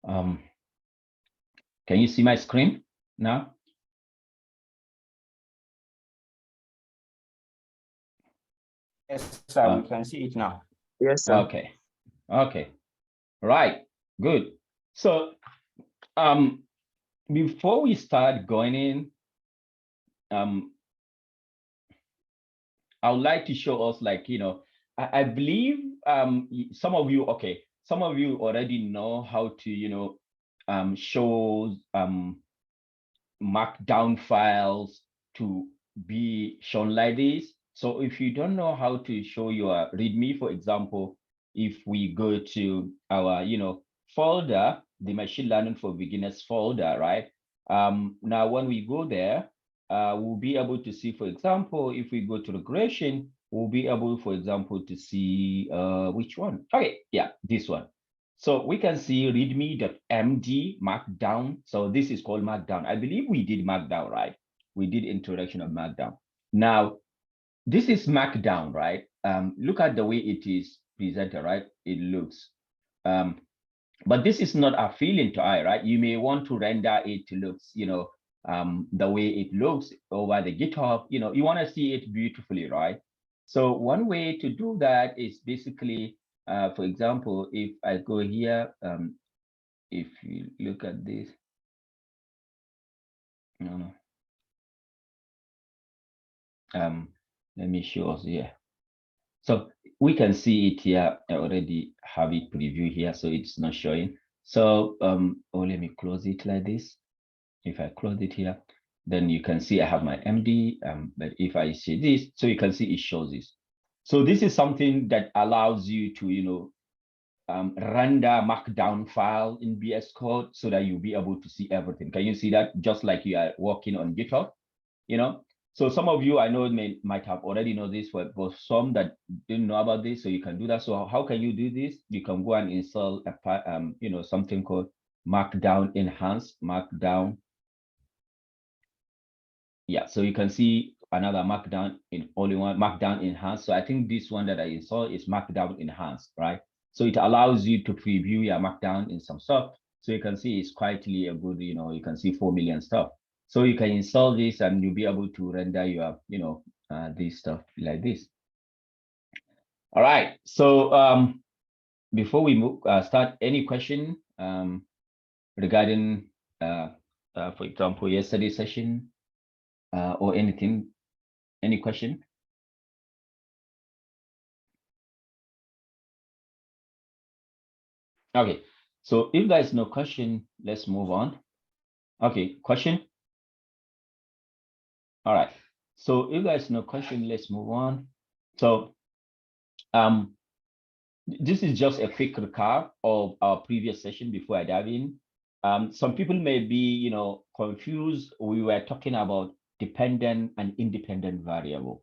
Um, can you see my screen now? Yes, sir, we can see it now. Yes, sir. Okay. Okay. Right. Good. So before we start going in, I would like to show us, like, I believe some of you, okay, some of you already know how to, show markdown files to be shown like this. So if you don't know how to show your README, for example, if we go to our, folder, the machine learning for beginners folder, right? Now, when we go there, we'll be able to see, for example, if we go to regression, we'll be able, for example, to see which one? Okay, yeah, this one. So we can see readme.md markdown. So this is called markdown. I believe we did markdown, right? We did introduction of markdown. Now, this is markdown, right? Look at the way it is presented, right? It looks. But this is not appealing to eye, right? You may want to render it to look, the way it looks over the GitHub. You want to see it beautifully, right? So one way to do that is basically, for example, if I go here, if you look at this, let me show us here. So we can see it here. I already have it preview here, so it's not showing. So let me close it like this. If I close it here, then you can see I have my MD. But if I see this, so you can see it shows this. So this is something that allows you to, render markdown file in VS Code so that you'll be able to see everything. Can you see that? Just like you are working on GitHub, So some of you I know might have already know this, but some that didn't know about this, so you can do that. So how can you do this? You can go and install something called Markdown Enhanced, Markdown. Yeah, so you can see another Markdown in only one Markdown Enhanced. So I think this one that I installed is Markdown Enhanced, right? So it allows you to preview your Markdown in some stuff. So you can see it's quietly a good, you can see 4 million stuff. So you can install this and you'll be able to render your, this stuff like this. All right. So before we move, start, any question regarding, for example, yesterday's session or anything? Any question? Okay. So if there's no question, let's move on. Okay, question? All right. So if there's no question, let's move on. So this is just a quick recap of our previous session before I dive in. Some people may be, confused. We were talking about dependent and independent variable,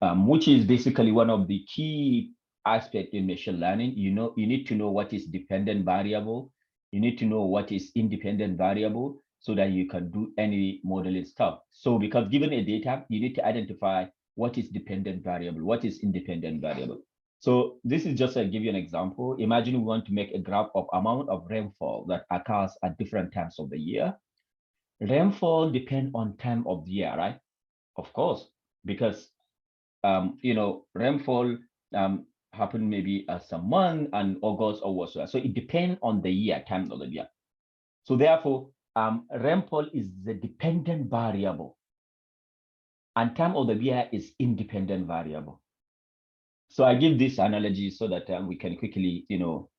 which is basically one of the key aspects in machine learning. You need to know what is dependent variable. You need to know what is independent variable so that you can do any modeling stuff. So because given a data, you need to identify what is dependent variable, what is independent variable. So this is just to give you an example. Imagine we want to make a graph of amount of rainfall that occurs at different times of the year. Rainfall depends on time of the year, right? Of course, because rainfall happen maybe as a month and August or whatsoever. So it depends on the year, time of the year. So therefore, rainfall is the dependent variable, and time of the year is independent variable. So I give this analogy so that we can quickly,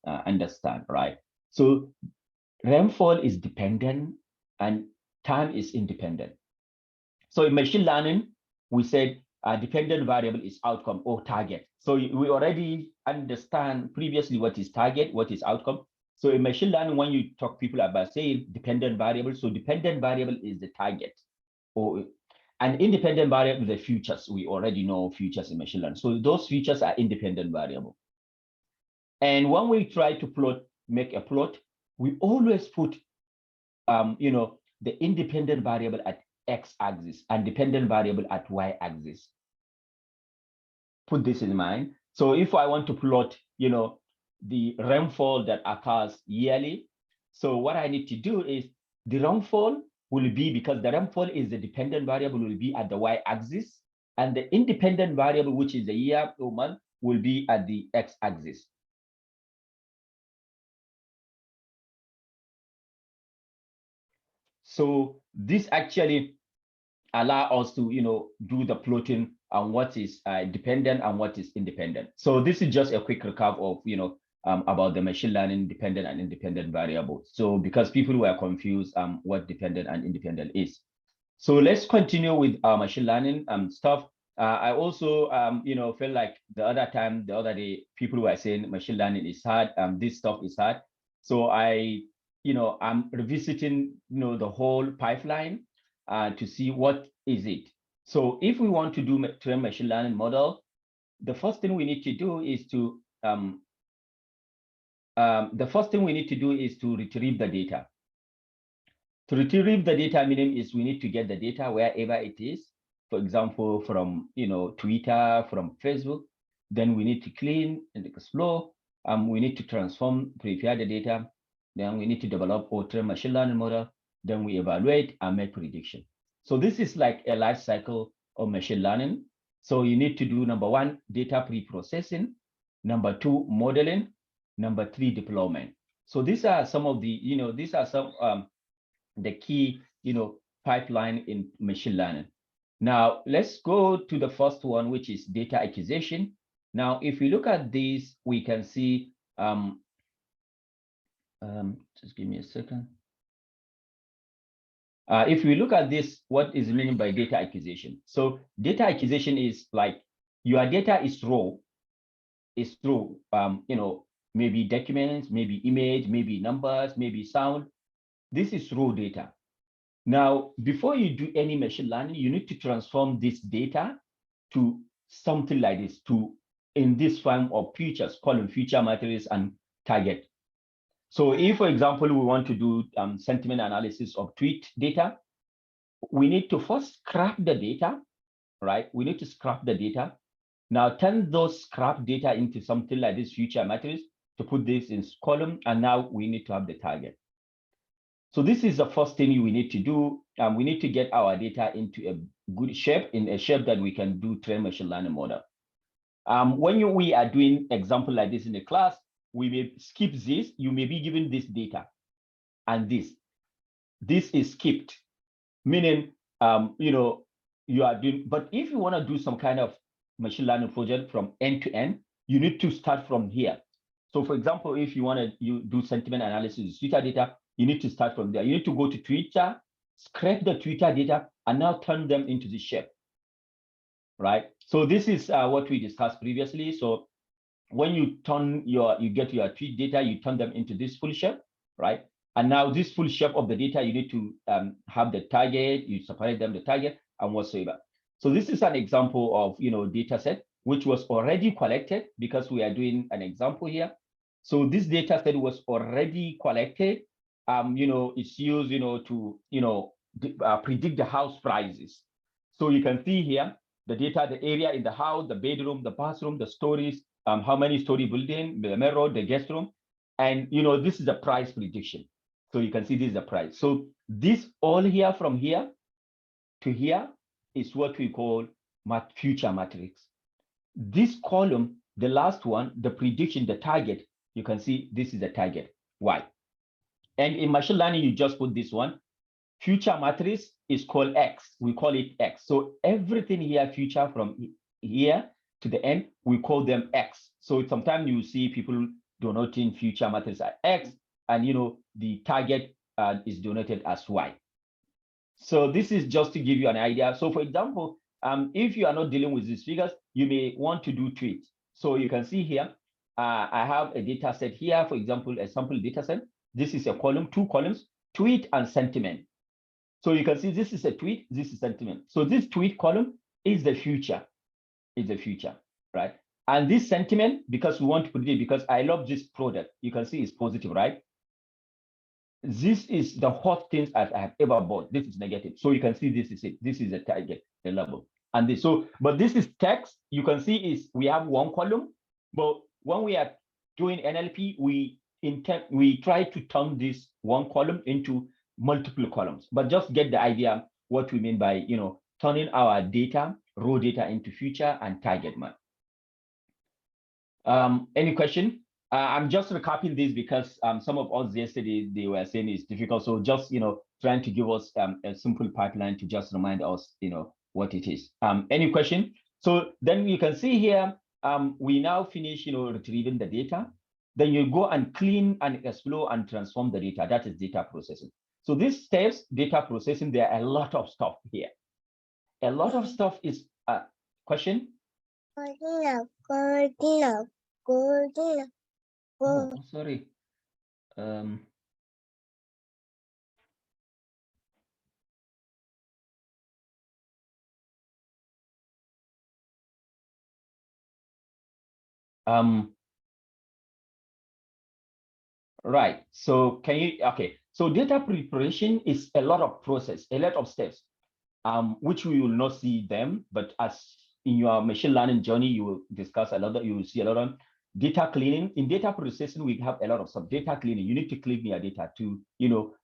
understand, right? So rainfall is dependent and time is independent. So in machine learning, we said dependent variable is outcome or target. So we already understand previously what is target, what is outcome. So in machine learning, when you talk people about saying dependent variable, so dependent variable is the target, and independent variable the futures. We already know futures in machine learning. So those futures are independent variable. And when we try to make a plot, we always put the independent variable at x-axis and dependent variable at y-axis. Put this in mind. So if I want to plot, the rainfall that occurs yearly, So what I need to do is the rainfall will be, because the rainfall is the dependent variable, will be at the y-axis, and the independent variable, which is the year or month, will be at the x-axis. So this actually allow us to, do the plotting on what is dependent and what is independent. So this is just a quick recap of, about the machine learning dependent and independent variables. So because people were confused what dependent and independent is. So let's continue with our machine learning stuff. I also, felt like the other day, people were saying machine learning is hard. This stuff is hard. So I'm revisiting, the whole pipeline to see what is it. So if we want to do train machine learning model, the first thing we need to do is to retrieve the data. To retrieve the data, meaning is we need to get the data wherever it is. For example, from Twitter, from Facebook. Then we need to clean and explore. We need to transform, prepare the data. Then we need to develop or train machine learning model. Then we evaluate and make prediction. So this is like a life cycle of machine learning. So you need to do number 1, data pre-processing. Number 2, modeling. Number 3, deployment. So these are some of the, these are some the key, pipeline in machine learning. Now, let's go to the first one, which is data acquisition. Now, if we look at this, we can see, just give me a second. If we look at this, what is meant by data acquisition? So data acquisition is like your data is raw, maybe documents, maybe image, maybe numbers, maybe sound. This is raw data. Now, before you do any machine learning, you need to transform this data to something like this, in this form of features, column, feature matrix, and target. So if, for example, we want to do sentiment analysis of tweet data, we need to first scrap the data, right? We need to scrap the data. Now turn those scrap data into something like this feature matrix to put this in column, and now we need to have the target. So this is the first thing we need to do. We need to get our data into a good shape, in a shape that we can do train machine learning model. When we are doing example like this in the class, we may skip this. You may be given this data, and this is skipped, meaning you are doing. But if you want to do some kind of machine learning project from end to end, you need to start from here. So, for example, if you want to do sentiment analysis, Twitter data, you need to start from there. You need to go to Twitter, scrape the Twitter data, and now turn them into this shape, right? So this is what we discussed previously. So when you get your tweet data, you turn them into this full shape, right? And now this full shape of the data, you need to have the target, you separate them, the target, and whatsoever. So this is an example of data set which was already collected, because we are doing an example here. So this data set was already collected. It's used to predict the house prices. So you can see here the data, the area in the house, the bedroom, the bathroom, the stories, how many story building, the main road, the guest room, and this is the price prediction. So you can see this is the price. So this all here from here to here is what we call future matrix. This column, the last one, the prediction, the target, you can see this is the target. Why? And in machine learning, you just put this one. Future matrix is called X. We call it X. So everything here, future from here to the end, we call them X. So sometimes you see people denoting future matrix as X, and the target is denoted as Y. So this is just to give you an idea. So for example, if you are not dealing with these figures, you may want to do tweets. So you can see here, I have a data set here, for example, a sample data set. This is a column, 2 columns, tweet and sentiment. So you can see this is a tweet, this is sentiment. So this tweet column is the future, right? And this sentiment, because we want to predict, because I love this product, you can see it's positive, right? This is the hot things I have ever bought. This is negative. So you can see this is it. This is the target, the level. And this, but this is text. You can see we have 1 column, but when we are doing NLP, we we try to turn this one column into multiple columns, but just get the idea what we mean by, turning our data, raw data into future and target man. Any question? I'm just recapping this because some of us yesterday, they were saying it's difficult. So just, trying to give us a simple pipeline to just remind us, what it is. Any question? So then you can see here, we now finish, retrieving the data. Then you go and clean and explore and transform the data. That is data processing. So these steps, data processing, there are a lot of stuff here. A lot of stuff is question? Oh, sorry. Right. So can you, okay. So data preparation is a lot of process, a lot of steps, which we will not see them, but as in your machine learning journey, you will discuss a lot of, you will see a lot of data cleaning. In data processing, we have a lot of stuff. Data cleaning, you need to clean your data to,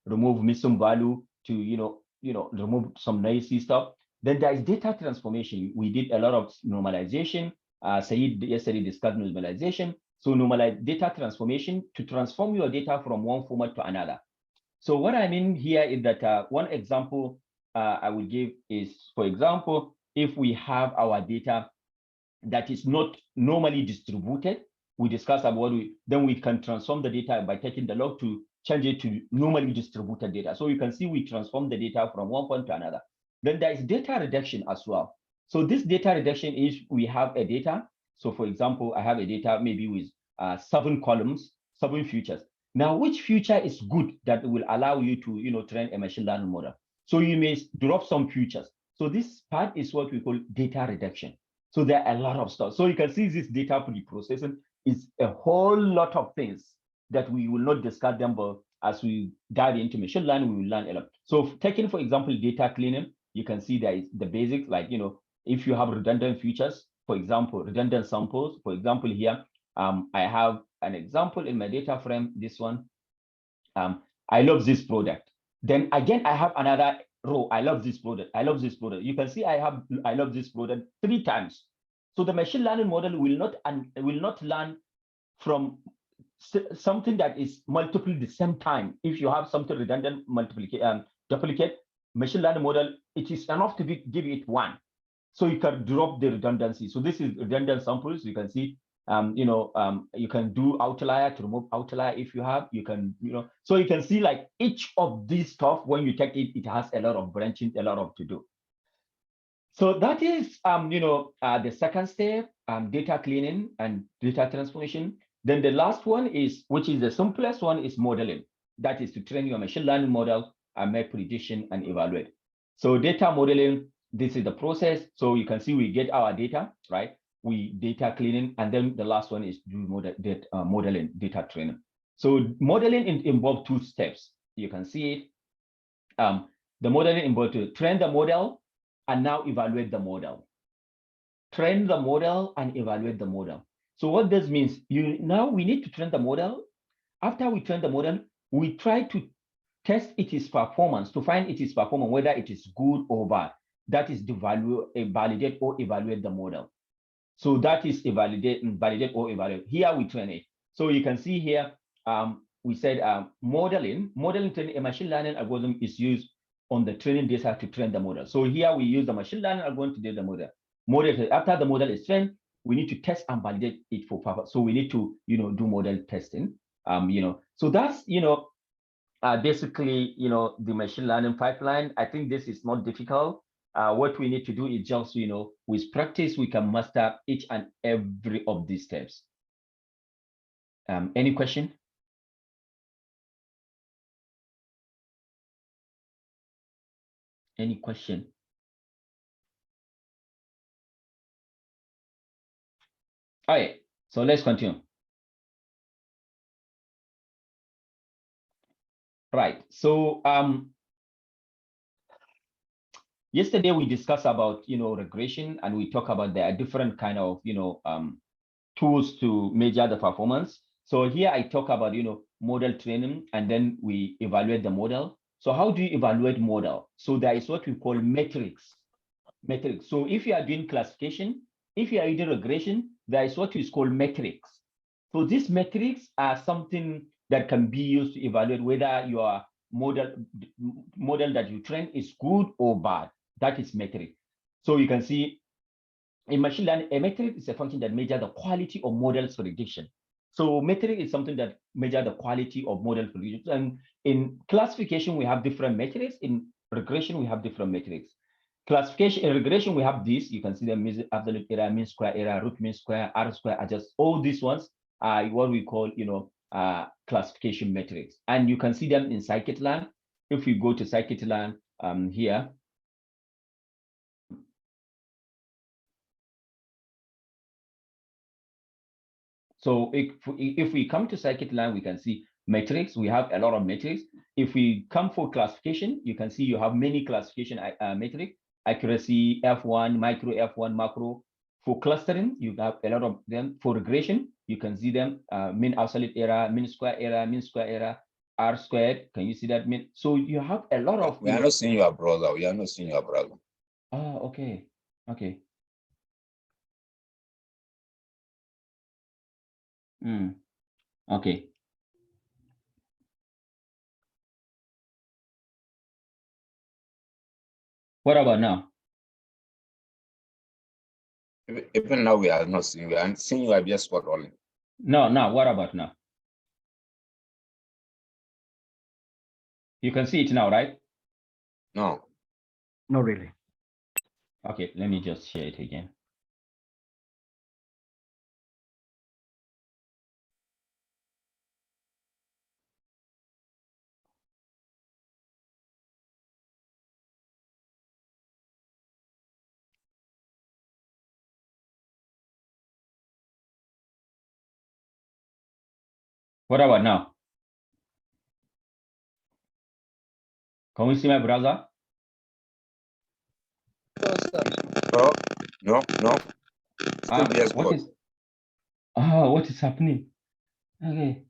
remove missing value, to, remove some noisy stuff. Then there is data transformation. We did a lot of normalization. Saeed yesterday discussed normalization. So normalize data transformation to transform your data from one format to another. So what I mean here is that one example I will give is, for example, if we have our data that is not normally distributed, we discuss about then we can transform the data by taking the log to change it to normally distributed data. So you can see we transform the data from one point to another. Then there is data reduction as well. So this data reduction is we have a data. So for example, I have a data maybe with 7 columns, 7 features. Now, which feature is good that will allow you to, train a machine learning model? So you may drop some features. So this part is what we call data reduction. So there are a lot of stuff. So you can see this data pre-processing is a whole lot of things that we will not discuss them, but as we dive into machine learning, we will learn a lot. So taking, for example, data cleaning, you can see there is the basics, like, if you have redundant features, for example, redundant samples, for example, here, I have an example in my data frame, this one. I love this product. Then again, I have another row. I love this product. I love this product. You can see I love this product 3 times. So the machine learning model will not learn from something that is multiple the same time. If you have something redundant, duplicate, machine learning model, it is enough to give it 1. So you can drop the redundancy. So this is redundant samples. You can see, you can do outlier to remove outlier if you have. You can, so you can see like each of these stuff, when you take it, it has a lot of branching, a lot of to do. So that is, the second step, data cleaning and data transformation. Then the last one is, which is the simplest one, is modeling. That is to train your machine learning model and make prediction and evaluate. So data modeling, this is the process. So you can see we get our data, right? We data cleaning, and then the last one is do modeling, data training. So modeling involves 2 steps. You can see it. The modeling involves to train the model and now evaluate the model. Train the model and evaluate the model. So what this means, now we need to train the model. After we train the model, we try to test its performance to find its performance, whether it is good or bad. That is to validate or evaluate the model. So that is validate or evaluate. Here we train it. So you can see here, we said modeling training, a machine learning algorithm is used on the training data to train the model. So here we use the machine learning algorithm to train the model. After the model is trained, we need to test and validate it for purpose. So we need to, do model testing. So that's, basically, the machine learning pipeline. I think this is not difficult. What we need to do is just, with practice, we can master each and every of these steps. Any question? Any question? All right, so let's continue. Right, so yesterday we discussed about, regression, and we talk about there are different kind of, tools to measure the performance. So here I talk about, model training, and then we evaluate the model. So how do you evaluate model? So there is what we call metrics. So if you are doing classification, if you are doing regression, there is what is called metrics. So these metrics are something that can be used to evaluate whether your model that you train is good or bad. That is metric. So you can see in machine learning, a metric is a function that measures the quality of models prediction. So metric is something that measures the quality of model prediction. And in classification, we have different metrics. In regression, we have different metrics. Classification in regression, we have this. You can see them: absolute error, mean square error, root mean square, R square, adjust. All these ones are what we call, classification metrics. And you can see them in scikit-learn. If we go to scikit-learn here, so if we come to scikit-learn, we can see metrics. We have a lot of metrics. If we come for classification, you can see you have many classification metrics: accuracy, F1, micro, F1, macro. For clustering, you have a lot of them. For regression, you can see them: mean absolute error, mean square error, R squared. Can you see that? So you have a lot of. We are not seeing your brother. We are not seeing your brother. Oh, okay. Okay. Okay. What about now? Even now, we are not seeing. We are seeing you are just spot only. No, what about now? You can see it now, right? No. Not really. Okay, let me just share it again. What about now? Can we see my browser? No. Still just What is? What is happening? Okay.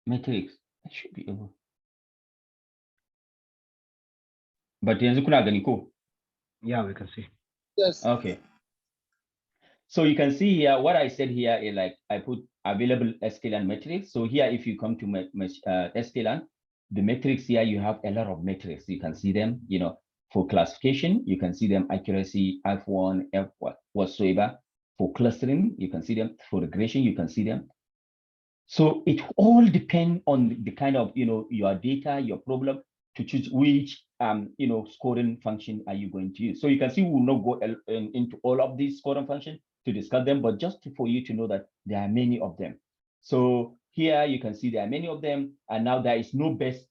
Matrix. I should be able. But yanzu kuna gani ko? Yeah, we can see. Yes. Okay. So you can see here what I said here is like I put available sklearn metrics. So here, if you come to my sklearn, the metrics here, you have a lot of metrics. You can see them, for classification, you can see them: accuracy, F1, F whatsoever. For clustering, you can see them. For regression, you can see them. So it all depends on the kind of, your data, your problem, to choose which, scoring function are you going to use. So you can see we will not go into all of these scoring functions to discuss them, but just for you to know that there are many of them. So here you can see there are many of them, and now there is no best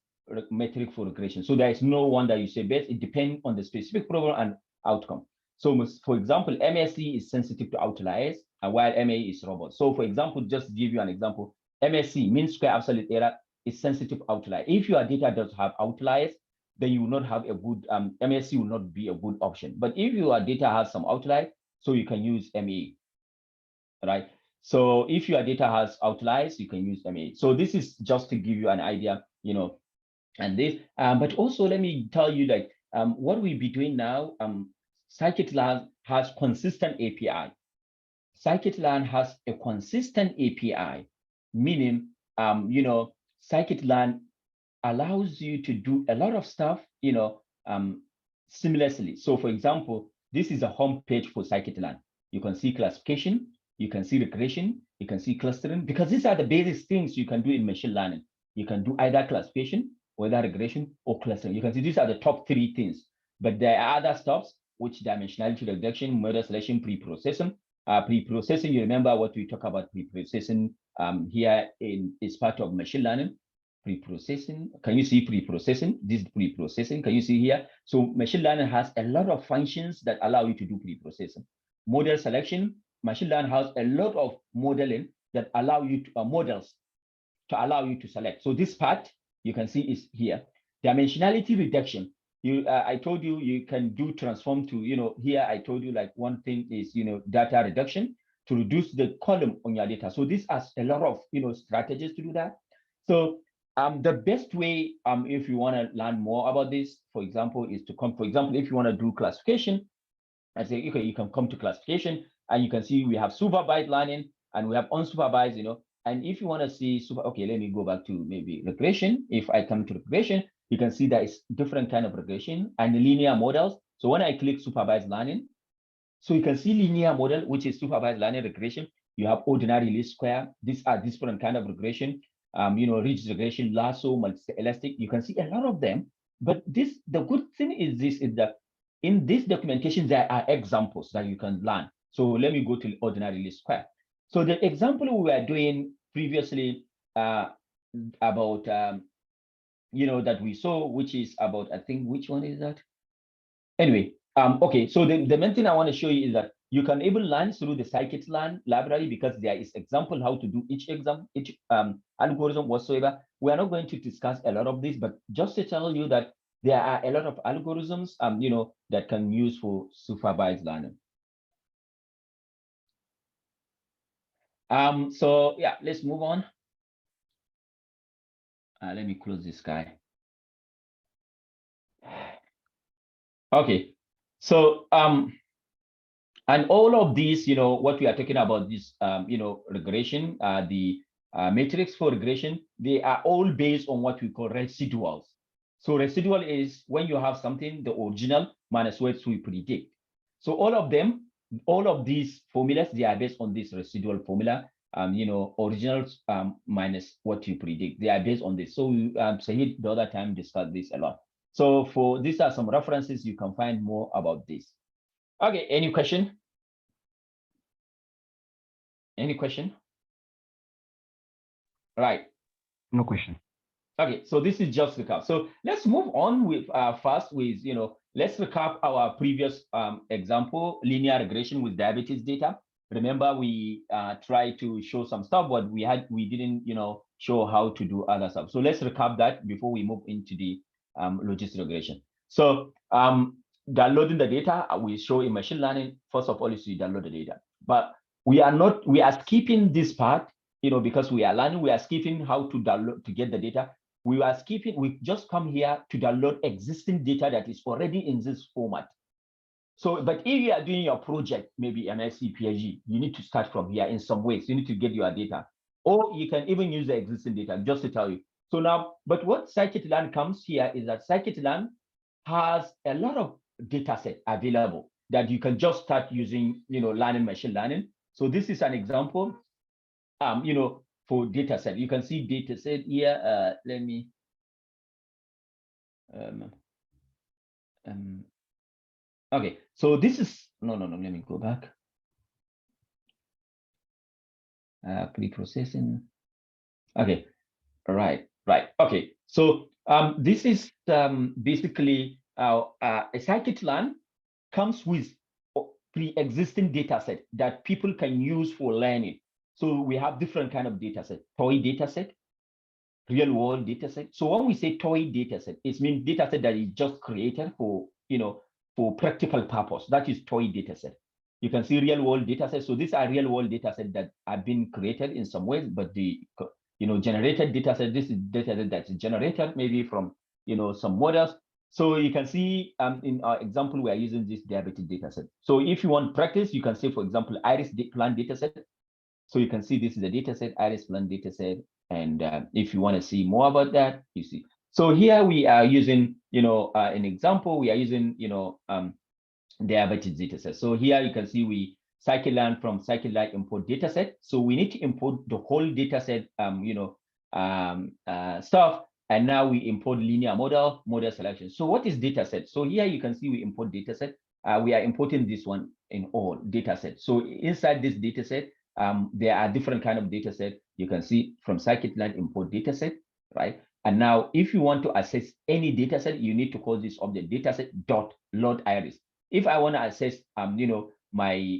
metric for regression. So there is no one that you say best. It depends on the specific problem and outcome. So for example, MSE is sensitive to outliers, while MA is robust. So for example, just to give you an example, MSE, mean square absolute error, is sensitive outlier. If your data does have outliers, then you will not have a good, MSE will not be a good option. But if your data has some outlier, so you can use MA, right? So if your data has outliers, you can use MA. So this is just to give you an idea, and this, but also let me tell you that what we'll be doing now, scikit-learn has consistent API. Scikit-learn has a consistent API, meaning, scikit-learn allows you to do a lot of stuff, seamlessly. So for example, this is a home page for scikit-learn. You can see classification, you can see regression, you can see clustering, because these are the basic things you can do in machine learning. You can do either classification, whether regression or clustering. You can see these are the top 3 things, but there are other stuffs, which dimensionality reduction, model selection, pre-processing. Pre-processing, you remember what we talk about pre-processing here is part of machine learning. Pre-processing, can you see pre-processing? This is pre-processing, can you see here? So machine learning has a lot of functions that allow you to do pre-processing. Model selection, machine learning has a lot of modeling that allow you to models to allow you to select. So this part you can see is here. Dimensionality reduction, I told you you can do transform to, here I told you like one thing is, data reduction to reduce the column on your data. So this has a lot of, strategies to do that. So the best way, if you want to learn more about this, for example, is to come, for example, if you want to do classification, I say, okay, you can come to classification and you can see we have supervised learning and we have unsupervised, and if you want to see okay, let me go back to maybe regression. If I come to regression, you can see that it's different kind of regression and linear models. So when I click supervised learning, so you can see linear model, which is supervised learning regression. You have ordinary least square. These are different kind of regression. Ridge regression, lasso, multi-elastic. You can see a lot of them. But the good thing is that in this documentation, there are examples that you can learn. So let me go to ordinary least square. So the example we were doing previously about, that we saw, which is about, I think, which one is that? Anyway, okay, so the main thing I want to show you is that you can even learn through the scikit-learn library, because there is example how to do each algorithm whatsoever. We are not going to discuss a lot of this, but just to tell you that there are a lot of algorithms, that can use for supervised learning. So yeah, let's move on. Let me close this guy. Okay, so and all of these, what we are talking about, this, regression, the metrics for regression, they are all based on what we call residuals. So residual is when you have something, the original minus what we predict. So all of these formulas, they are based on this residual formula. Originals minus what you predict. They are based on this. So Sahid the other time discussed this a lot. So these are some references, you can find more about this. Okay, any question? Any question? Right. No question. Okay, so this is just recap. So let's move on with first with, let's recap our previous example, linear regression with diabetes data. Remember, we tried to show some stuff, but we didn't, show how to do other stuff. So let's recap that before we move into the logistic regression. So downloading the data, we show in machine learning. First of all, is to download the data, but we are skipping this part, because we are learning. We are skipping how to download to get the data. We just come here to download existing data that is already in this format. So, but if you are doing your project, maybe MSc, PhD, you need to start from here in some ways. You need to get your data, or you can even use the existing data, just to tell you. So now, but what scikit-learn comes here is that scikit-learn has a lot of data set available that you can just start using, learning machine learning. So this is an example, for data set. You can see data set here. Let me okay, so this is no, let me go back. Pre-processing. Okay, right. Okay, so this is basically a scikit-learn comes with pre-existing data set that people can use for learning. So we have different kind of data set, toy data set, real world data set. So when we say toy data set, it means data set that is just created for, for practical purpose. That is toy data set. You can see real world data set. So these are real world data set that have been created in some ways, but the, generated data set, this is data set that's generated maybe from, some models. So you can see in our example, we are using this diabetes data set. So if you want practice, you can say, for example, iris plant data set. So you can see this is a data set, iris plant data set. And if you want to see more about that, you see. So here we are using, an example, we are using, diabetes data set. So here you can see we scikit-learn from scikit-learn import data set. So we need to import the whole data set, stuff. And now we import linear model selection. So what is data set? So here you can see we import data set. We are importing this one in all data set. So inside this data set, there are different kind of data set. You can see from scikit-learn import data set, right? And now if you want to access any data set, you need to call this object dataset dot load iris. If I want to access, my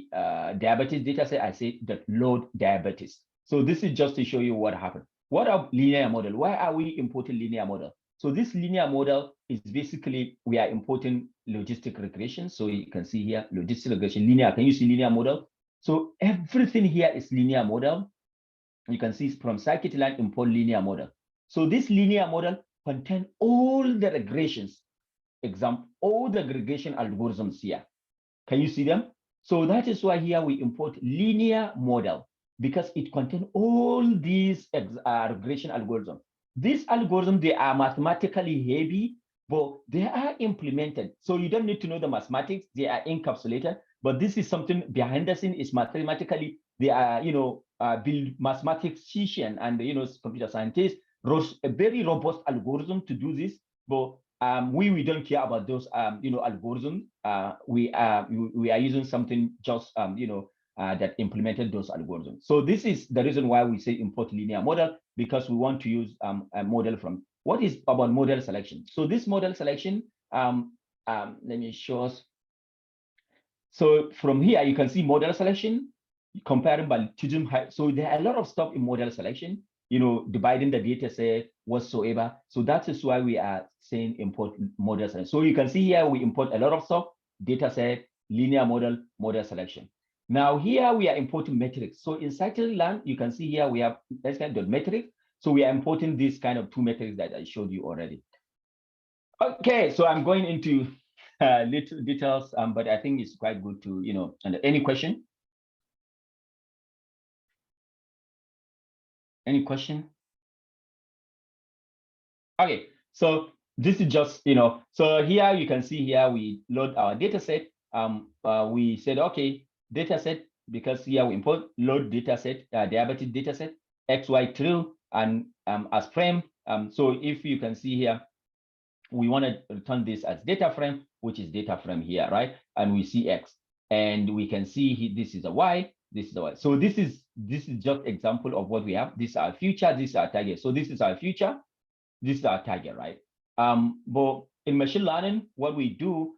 diabetes data set, I say that load diabetes. So this is just to show you what happened. What are linear model? Why are we importing linear model? So this linear model is basically, we are importing logistic regression. So you can see here, logistic regression, linear. Can you see linear model? So everything here is linear model. You can see from scikit-learn import linear model. So this linear model contains all the regressions, all the regression algorithms here. Can you see them? So that is why here we import linear model, because it contains all these regression algorithms. These algorithms, they are mathematically heavy, but they are implemented. So you don't need to know the mathematics, they are encapsulated, but this is something behind the scene is mathematically, they are, build mathematician and, computer scientists wrote a very robust algorithm to do this, but we don't care about those algorithms. We are using something just that implemented those algorithms. So this is the reason why we say import linear model, because we want to use a model from. What is about model selection? So this model selection, let me show us. So from here you can see model selection, comparing by choosing high. So there are a lot of stuff in model selection, dividing the data set whatsoever. So that is why we are saying import model selection. So you can see here we import a lot of stuff, data set, linear model, model selection. Now here we are importing metrics. So in scikit-learn, you can see here we have this kind of metrics. So we are importing this kind of two metrics that I showed you already. Okay, so I'm going into little details, but I think it's quite good to, and any question? Any question? Okay, so this is just, so here you can see here we load our data set. We said, okay, data set, because here we import load data set, diabetic data set, XY true, and as frame. So if you can see here, we want to return this as data frame, which is data frame here, right? And we see X, and we can see this is a Y, this is a Y. So this is just example of what we have. This is our future, this is our target. So this is our future, this is our target, right? But in machine learning, what we do,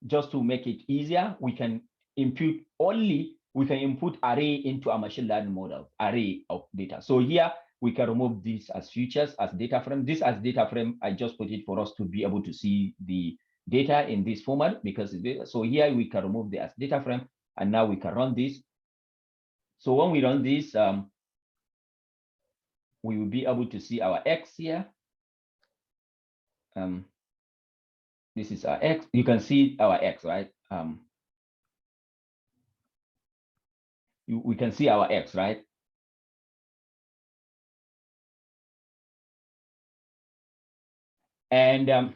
just to make it easier, we can input array into a machine learning model, array of data. So here we can remove this as features, as data frame. This as data frame, I just put it for us to be able to see the data in this format, because so here we can remove the as data frame, and now we can run this. So when we run this, we will be able to see our X here. This is our X. You can see our X, right? We can see our X, right? And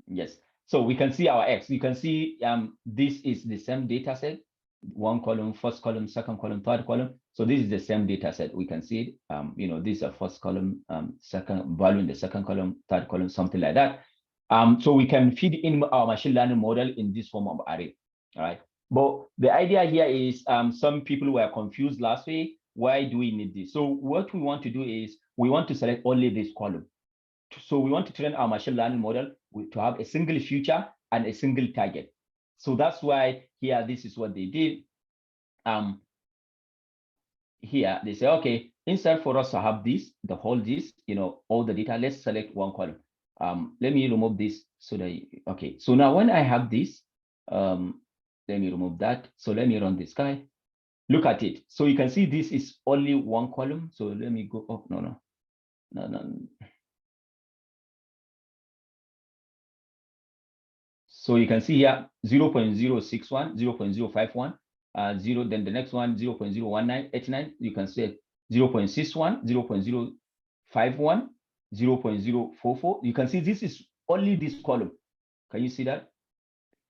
yes, so we can see our X. You can see this is the same data set, one column, first column, second column, third column. So this is the same data set. We can see it. This is a first column, second value in the second column, third column, something like that. So we can feed in our machine learning model in this form of array. All right. But the idea here is some people were confused last week. Why do we need this? So what we want to do is we want to select only this column. So we want to train our machine learning model to have a single feature and a single target. So that's why here, this is what they did. Here they say, okay, instead for us to have this, the whole this, all the data, let's select one column. Let me remove this so that, okay. So now when I have this, let me remove that. So let me run this guy. Look at it. So you can see this is only one column. So let me go up. No. So you can see here 0.061, 0.051, 0, then the next one 0.01989. You can see 0.61, 0.051, 0.044. You can see this is only this column. Can you see that?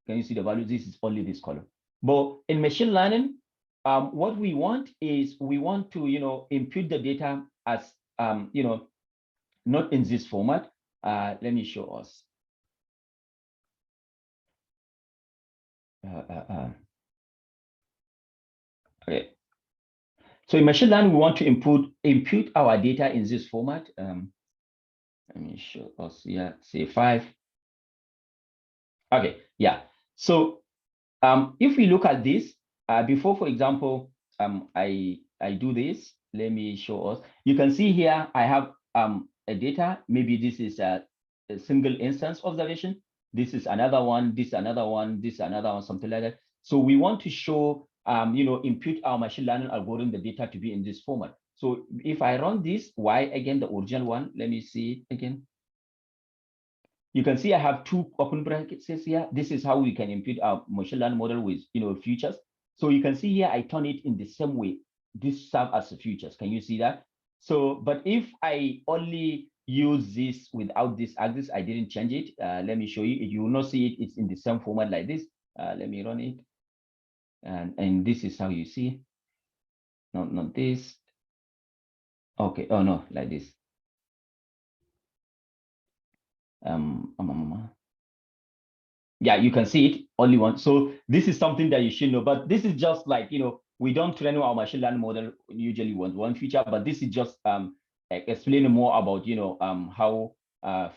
Can you see the value? This is only this column. But in machine learning, what we want is we want to input the data as not in this format. Let me show us. Okay. So in machine learning, we want to input our data in this format. Let me show us here, say 5. Okay, yeah. So if we look at this, before, for example, I do this, let me show us. You can see here, I have a data. Maybe this is a single instance observation. This is another one, this another one, this another one, something like that. So we want to show, input our machine learning algorithm, the data to be in this format. So if I run this, Y again, the original one, let me see it again. You can see I have two open brackets here. This is how we can input our machine learning model with, features. So you can see here, I turn it in the same way. This serves as the features. Can you see that? So, but if I only use this without this axis, I didn't change it. Let me show you. You will not see it. It's in the same format like this. Let me run it. And this is how you see. Not this. Okay. Oh no, like this. Yeah, you can see it only one. So this is something that you should know, but this is just like, we don't train our machine learning model usually with one feature, but this is just explaining more about, how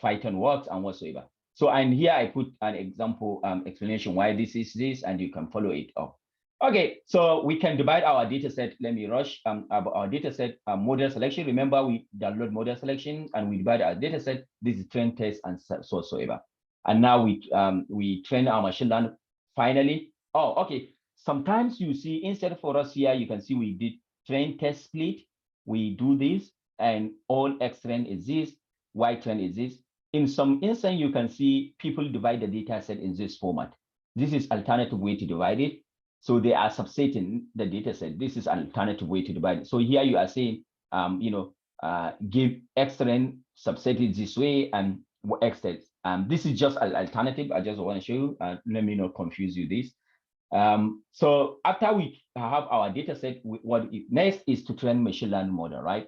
Python works and whatsoever. So, and here I put an example explanation why this is this, and you can follow it up. Okay, so we can divide our data set. Let me rush our data set model selection. Remember, we download model selection and we divide our data set. This is train, test, and so whatsoever. And now we train our machine learning finally. Oh, okay. Sometimes you see, instead for us here, you can see we did train, test, split. We do this, and all X train is this, Y train is this. In some instance, you can see people divide the data set in this format. This is alternative way to divide it. So they are subsetting the data set. This is an alternative way to divide it. So here you are saying, give X train, subset it this way, and X test. This is just an alternative. I just want to show you. Let me not confuse you this. So after we have our data set, next is to train machine learning model, right?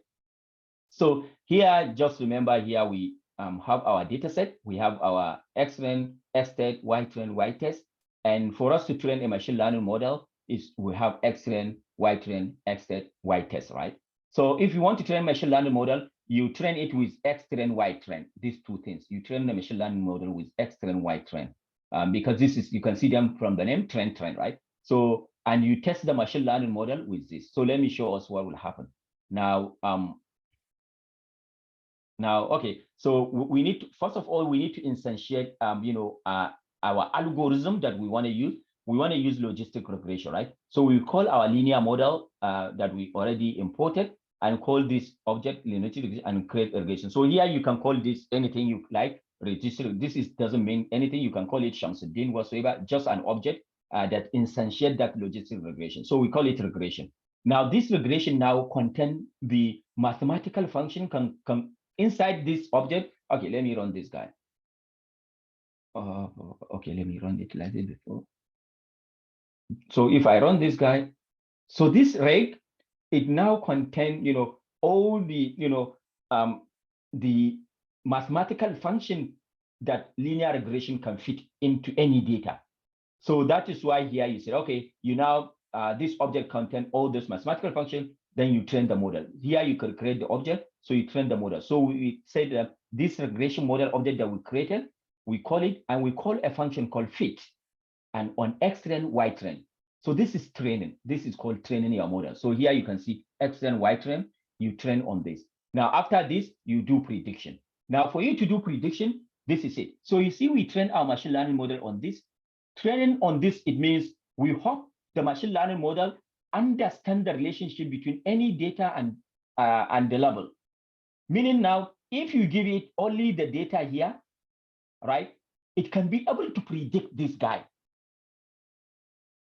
So here, just remember here we have our data set. We have our X train, X test, Y train, Y test. And for us to train a machine learning model, we have X train, Y train, X test, Y test, right? So if you want to train machine learning model, you train it with X train, Y train. These two things. You train the machine learning model with X train, Y train, because this is, you can see them from the name, train, right? So, and you test the machine learning model with this. So let me show us what will happen. Now, okay, so we need to, first of all, we need to instantiate, our algorithm that we want to use. We want to use logistic regression, right? So we call our linear model that we already imported and call this object linear regression and create a regression. So here you can call this anything you like. Register. This doesn't mean anything. You can call it Shamsuddin whatsoever, just an object that instantiate that logistic regression. So we call it regression. Now this regression now contain the mathematical function inside this object. Okay, let me run this guy. Okay, let me run it like this before. So if I run this guy, so this reg, it now contain, all the, the mathematical function that linear regression can fit into any data. So that is why here you said, okay, you now, this object contain all this mathematical function, then you train the model. Here you can create the object, so you train the model. So we said that this regression model object that we created, we call it, and we call a function called fit, and on X train, Y train. So this is training. This is called training your model. So here you can see X train, Y train, you train on this. Now, after this, you do prediction. Now, for you to do prediction, this is it. So you see, we train our machine learning model on this. Training on this, it means we hope the machine learning model understand the relationship between any data and the level. Meaning now, if you give it only the data here, right, it can be able to predict this guy.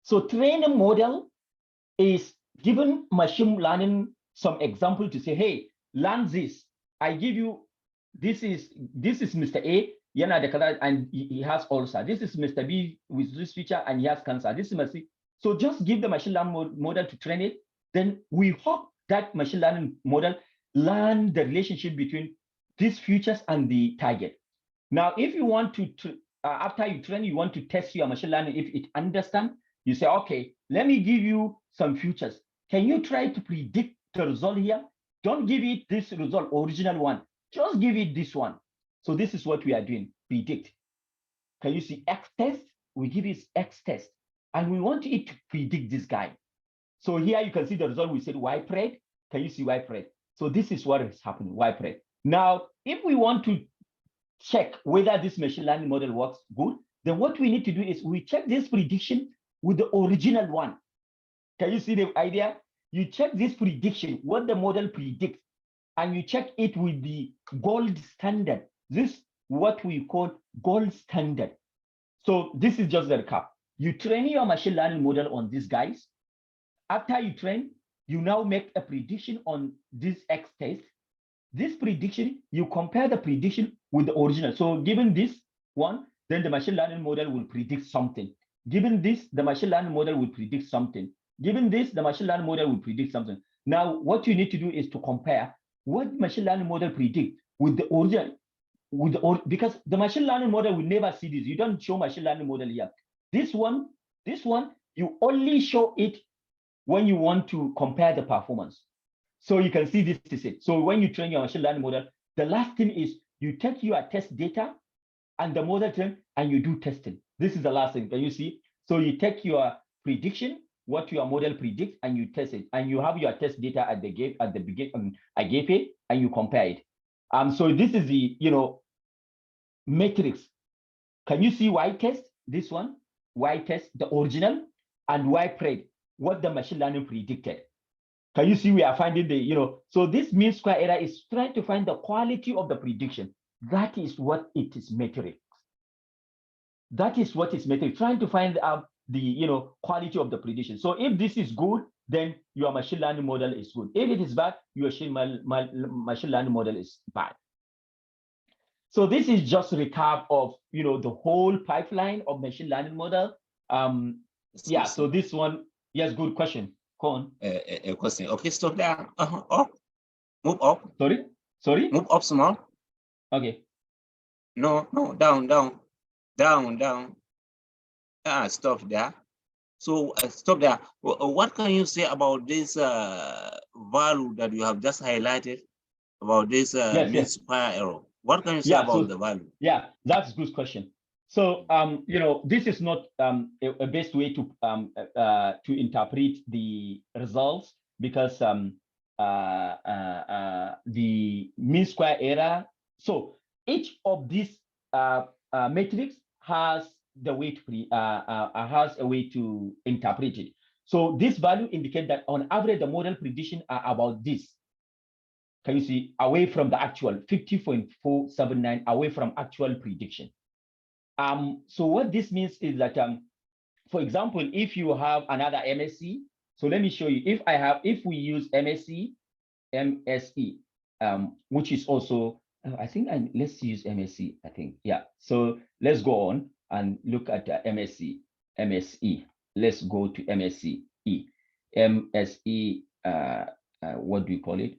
So training model is given machine learning some example to say, hey, learn this. I give you, this is Mr. A, and he has ulcer. This is Mr. B with this feature and he has cancer. This is Mr. C. So just give the machine learning model to train it. Then we hope that machine learning model learn the relationship between these features and the target. Now, if you want to, after you train, you want to test your machine learning, if it understands, you say, okay, let me give you some features. Can you try to predict the result here? Don't give it this result, original one. Just give it this one. So this is what we are doing, predict. Can you see X test? We give it X test. And we want it to predict this guy. So here you can see the result. We said Y pred. Can you see Y pred? So this is what is happening, Y pred. Now, if we want to check whether this machine learning model works good, then what we need to do is we check this prediction with the original one. Can you see the idea? You check this prediction, what the model predicts, and you check it with the gold standard. This what we call gold standard. So this is just the recap. You train your machine learning model on these guys. After you train, you now make a prediction on this X test. This prediction, you compare the prediction with the original. So given this one, then the machine learning model will predict something. Given this, the machine learning model will predict something. Given this, the machine learning model will predict something. Now, what you need to do is to compare what machine learning model predict with the original, because the machine learning model will never see this. You don't show machine learning model here. This one, you only show it when you want to compare the performance. So you can see this is it. So when you train your machine learning model, the last thing is you take your test data and the model train and you do testing. This is the last thing. Can you see? So you take your prediction, what your model predicts, and you test it, and you have your test data at the beginning, and you compare it. So this is the matrix. Can you see Y test? This one, Y test, the original, and Y pred, what the machine learning predicted. Can you see we are finding the, so this mean square error is trying to find the quality of the prediction. That is what it is metric. That is what is metric, trying to find out the quality of the prediction. So if this is good, then your machine learning model is good. If it is bad, your machine learning model is bad. So this is just a recap of the whole pipeline of machine learning model. Yeah, so this one, yes, good question. Go on. A question. Okay, stop there. Up. Move up. Sorry? Move up small. Okay. No, down. Stop there. So stop there. What can you say about this value that you have just highlighted about this mean square error? What can you say about the value? Yeah, that's a good question. So this is not a best way to interpret the results, because the mean square error. So each of these metrics has the way to has a way to interpret it. So this value indicates that on average the model prediction are about this. Can you see, away from the actual 50.479, away from actual prediction. So what this means is that, for example, if you have another MSE, so let me show you. If we use MSE, which is also, I think, let's use MSE, I think, yeah. So let's go on and look at MSE. Let's go to MSE. MSE, what do you call it?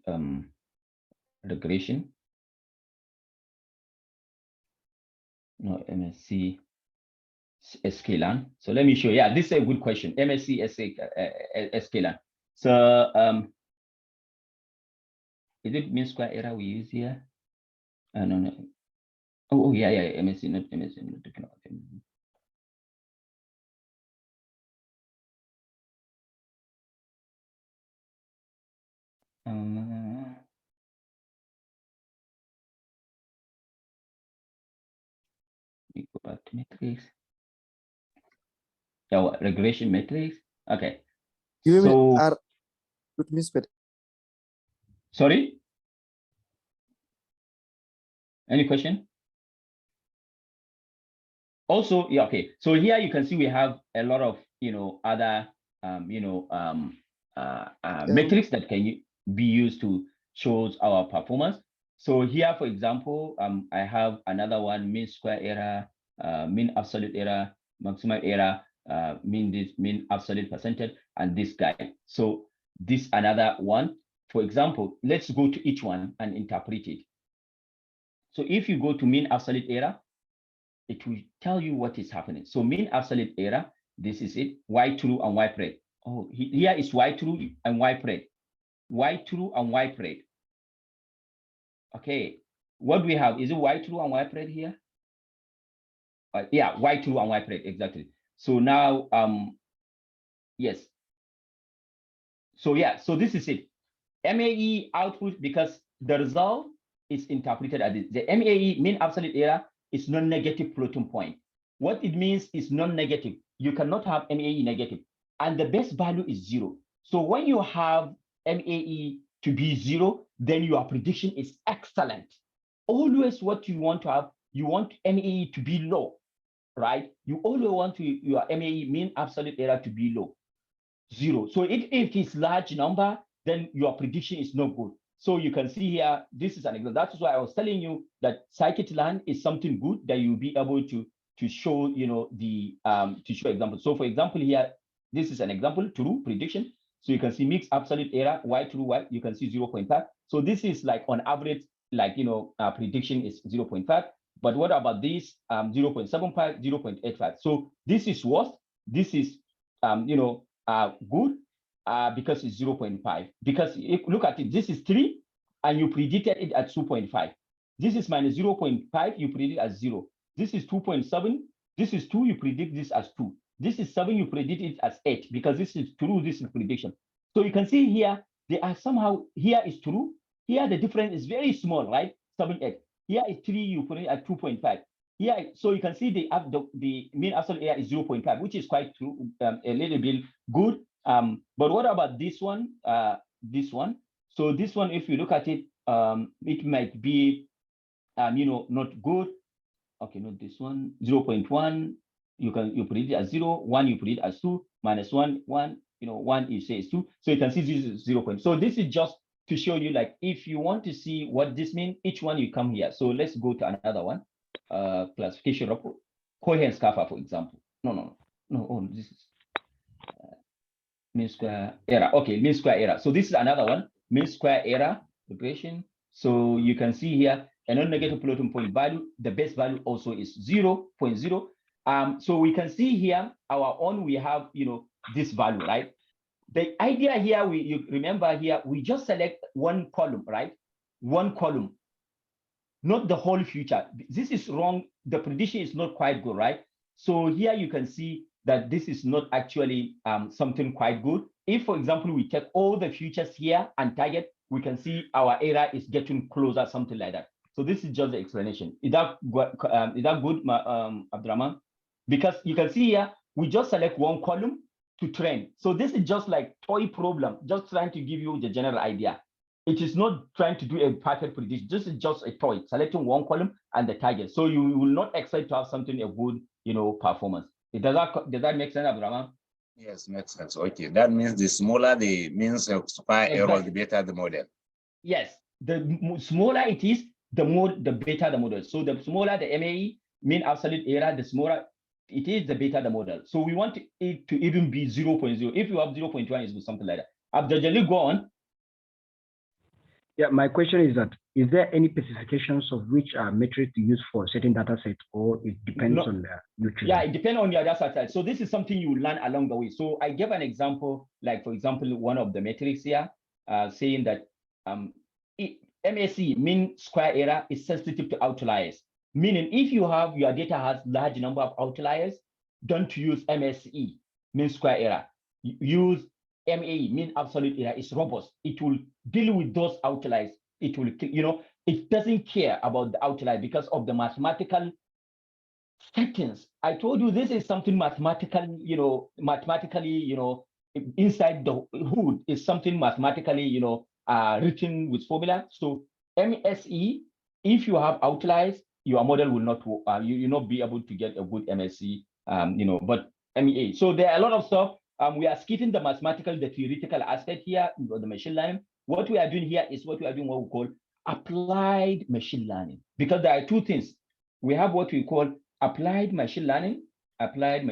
Regression. No, MSC scalar. So let me show you. Yeah, this is a good question. MSC scalar. So is it mean square error we use here? No. Oh yeah, MSC, not MSC. I'm not talking about MSC. We go back to metrics. Yeah, regression metrics. Okay. So sorry. Any question? Also, yeah, okay. So here you can see we have a lot of other metrics that can be used to show our performance. So here, for example, I have another one: mean square error, mean absolute error, maximum error, mean absolute percentage, and this guy. So this another one. For example, let's go to each one and interpret it. So if you go to mean absolute error, it will tell you what is happening. So mean absolute error, this is it, Y true and Y pred. Oh, here is Y true and Y pred. Y true and Y pred. Okay, what we have, is it Y true and Y pred here? Yeah, Y true and Y pred, exactly. So now, yes. So yeah, so this is it. MAE output, because the result is interpreted as this. The MAE, mean absolute error, is non-negative floating point. What it means is non-negative. You cannot have MAE negative, and the best value is 0. So when you have MAE to be 0, then your prediction is excellent. Always what you want to have, you want MAE to be low, right? You always want your MAE, mean absolute error, to be low, 0. So if it's large number, then your prediction is no good. So you can see here, this is an example. That's why I was telling you that scikit-learn is something good that you'll be able to show, the to show examples. So for example, here, this is an example, true prediction. So you can see mixed absolute error, y true, y, you can see 0.5. So this is like on average, like, prediction is 0.5. But what about this? 0.75, 0.85. So this is worse. This is, good, because it's 0.5. Because if look at it, this is 3, and you predicted it at 2.5. This is minus 0.5, you predict as 0. This is 2.7. This is 2, you predict this as 2. This is 7, you predict it as 8, because this is true, this is prediction. So you can see here, they are somehow, here is true. Here, the difference is very small, right? 7, 8. Here is 3, you put it at 2.5. Here, so you can see the mean absolute error is 0.5, which is quite true, a little bit good. But what about this one? This one. So this one, if you look at it, it might be, not good. Okay, not this one. 0.1. You predict it as 0. 1, you predict it as 2. Minus 1, 1. 1 you say is 2. So you can see this is 0. So this is just to show you, like, if you want to see what this means, each one you come here. So let's go to another one. Classification report. Coherence kappa, for example. No. Oh, this is mean square error. Okay, mean square error. So this is another one, mean square error regression. So you can see here a non-negative floating point value. The best value also is 0.0. So we can see here our own, we have, this value, right? The idea here, you remember here, we just select one column, right? One column, not the whole future. This is wrong. The prediction is not quite good, right? So here you can see that this is not actually something quite good. If, for example, we take all the futures here and target, we can see our error is getting closer, something like that. So this is just the explanation. Is that good, Abdurrahman? Because you can see here, we just select one column to train. So this is just like toy problem, just trying to give you the general idea. It is not trying to do a perfect prediction. This is just a toy, selecting one column and the target. So you will not expect to have something, a good, performance. Does that make sense, Abdurrahman? Yes, makes sense. Okay, that means the smaller the means of square error, the better the model. Yes, the smaller it is, the better the model. So the smaller the MAE, mean absolute error, the smaller it is, the better the model. So we want it to even be 0.0. If you have 0.1, it's something like that. Abdul, go on. Yeah, my question is that, is there any specifications of which metric to use for certain data set, or it depends on the nutrient? Yeah, it depends on your data set. So this is something you learn along the way. So I gave an example, like, for example, one of the metrics here, saying that MSE, mean square error, is sensitive to outliers. Meaning, if you have your data has large number of outliers, don't use MSE, mean square error. Use MAE, mean absolute error, is robust. It will deal with those outliers. It will, it doesn't care about the outlier because of the mathematical settings. I told you this is something mathematical, mathematically, inside the hood is something mathematically, written with formula. So MSE, if you have outliers, your model will not, you will not be able to get a good MSE, but MEA. So there are a lot of stuff. We are skipping the mathematical, the theoretical aspect here, the machine learning. What we are doing here is what we call applied machine learning, because there are two things. We have what we call applied machine learning, and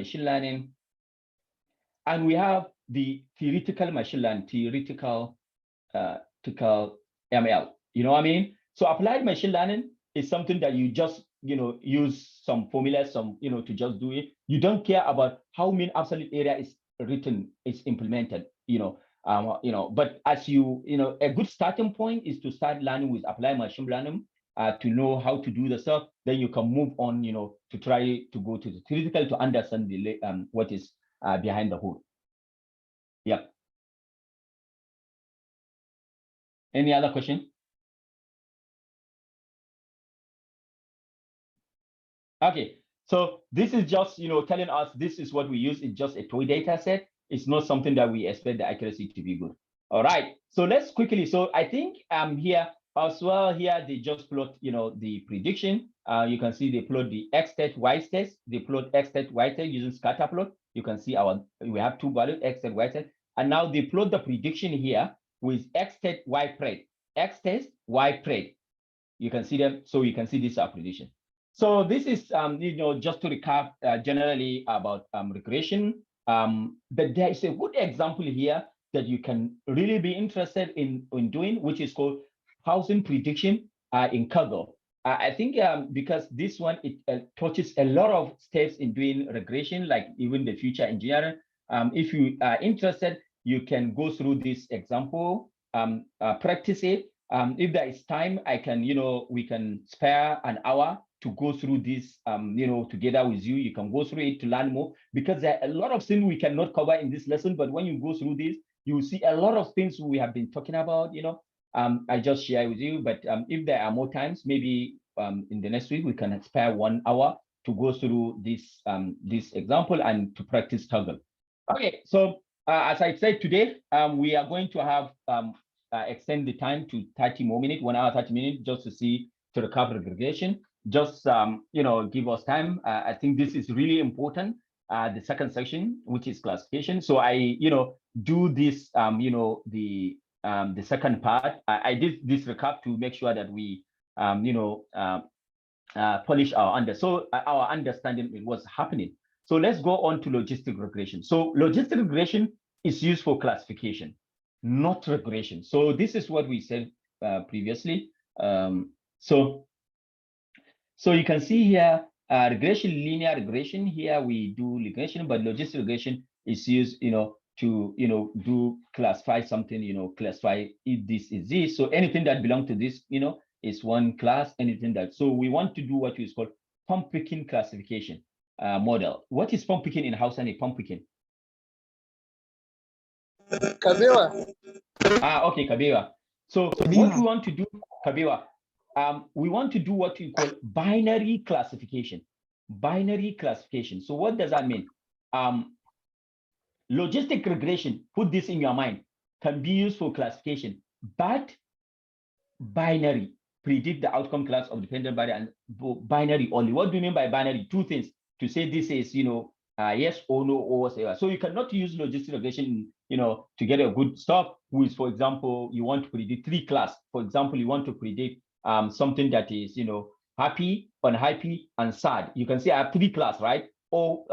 we have the theoretical machine learning, theoretical ML. You know what I mean? So applied machine learning is something that you just, use some formulas, to just do it. You don't care about how mean absolute error is written, is implemented, but as a good starting point is to start learning with applied machine learning, to know how to do the stuff. Then you can move on, to try to go to the theoretical to understand the what is behind the hood. Yeah. Any other question? Okay, so this is just, telling us this is what we use. It's just a toy data set. It's not something that we expect the accuracy to be good. All right, so let's quickly. So I think here as well, here they just plot, the prediction. You can see they plot the X test, Y test. They plot X test, Y test using scatter plot. You can see we have two values, X test, Y test. And now they plot the prediction here with X test, Y pred. X test, Y pred. You can see them, so you can see this prediction. So this is, just to recap generally about regression. But there is a good example here that you can really be interested in doing, which is called housing prediction in Kaggle. I think because this one, it touches a lot of steps in doing regression, like even the future engineering. If you are interested, you can go through this example, practice it. If there is time, I can, we can spare an hour to go through this, together with you. You can go through it to learn more, because there are a lot of things we cannot cover in this lesson. But when you go through this, you will see a lot of things we have been talking about, I just share with you. But if there are more times, maybe in the next week, we can spare 1 hour to go through this example and to practice Kaggle. Okay, so as I said today, we are going to have extend the time to 30 more minutes, 1 hour, 30 minutes, just to recover regression. Just, give us time. I think this is really important. The second section, which is classification. So I, do this, the second part. I did this recap to make sure that we, polish our understanding of what's happening. So let's go on to logistic regression. So logistic regression is used for classification, not regression. So this is what we said previously. So you can see here, regression, linear regression. Here we do regression, but logistic regression is used, to do classify something, classify if this is this. So anything that belongs to this, is one class. Anything that, so we want to do what is called pumpkin classification model. What is pumpkin in Hausa and a pumpkin? Kabewa. Okay, Kabewa. So what we want to do, Kabewa, we want to do what we call binary classification. Binary classification. So what does that mean? Logistic regression, put this in your mind, can be used for classification, but binary, predict the outcome class of dependent variable, and binary only. What do you mean by binary? Two things, to say this is, yes or no or whatever. So you cannot use logistic regression, to get a good stuff with, for example, you want to predict 3 class. For example, you want to predict something that is, happy, unhappy, and sad. You can say I have 3 class, right? Or,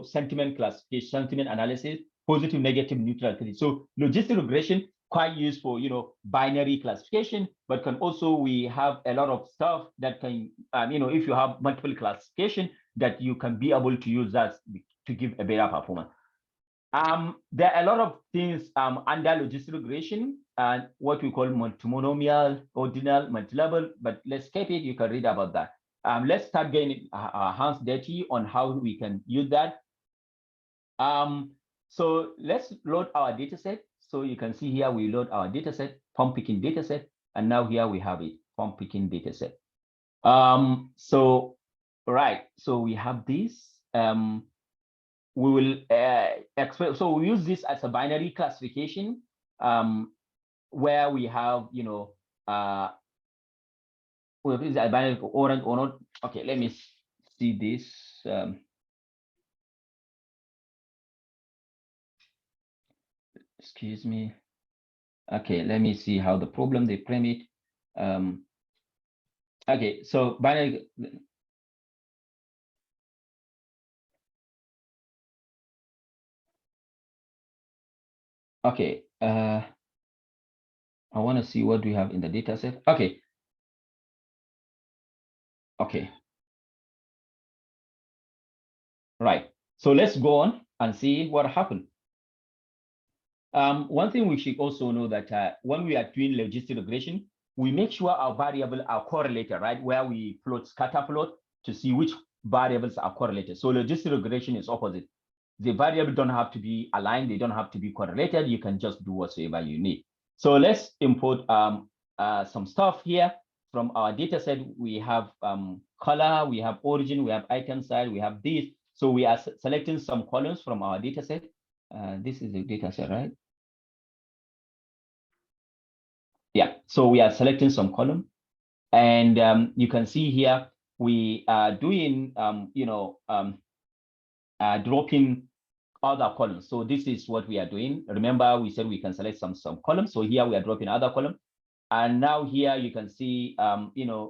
sentiment classification, sentiment analysis, positive, negative, neutral. So logistic regression quite used for, binary classification, but can also, we have a lot of stuff that can, if you have multiple classification, that you can be able to use that to give a better performance. There are a lot of things under logistic regression and what we call multimonomial, ordinal, multilevel, but let's keep it. You can read about that. Let's start getting our hands dirty on how we can use that. So let's load our data set. So you can see here, we load our data set, pumpkin data set, and now here we have it, pumpkin data set. So, right, so we have this. We will express, so we use this as a binary classification, where we have, well, is a binary orange or not? Okay, let me see this. Excuse me. Okay, let me see how the problem they frame it. Okay, so binary. Okay, I want to see what we have in the data set. Okay. Okay. Right. So let's go on and see what happened. One thing we should also know that when we are doing logistic regression, we make sure our variables are correlated, right? Where we plot scatter plot to see which variables are correlated. So logistic regression is opposite. The variables don't have to be aligned. They don't have to be correlated. You can just do whatever you need. So let's import some stuff here. from our data set, we have color, we have origin, we have item size, we have this. So we are selecting some columns from our data set. This is the data set, right? Yeah, so we are selecting some column. And you can see here, we are doing, dropping other columns. So this is what we are doing. Remember, we said we can select some columns. So here we are dropping other column. And now here you can see,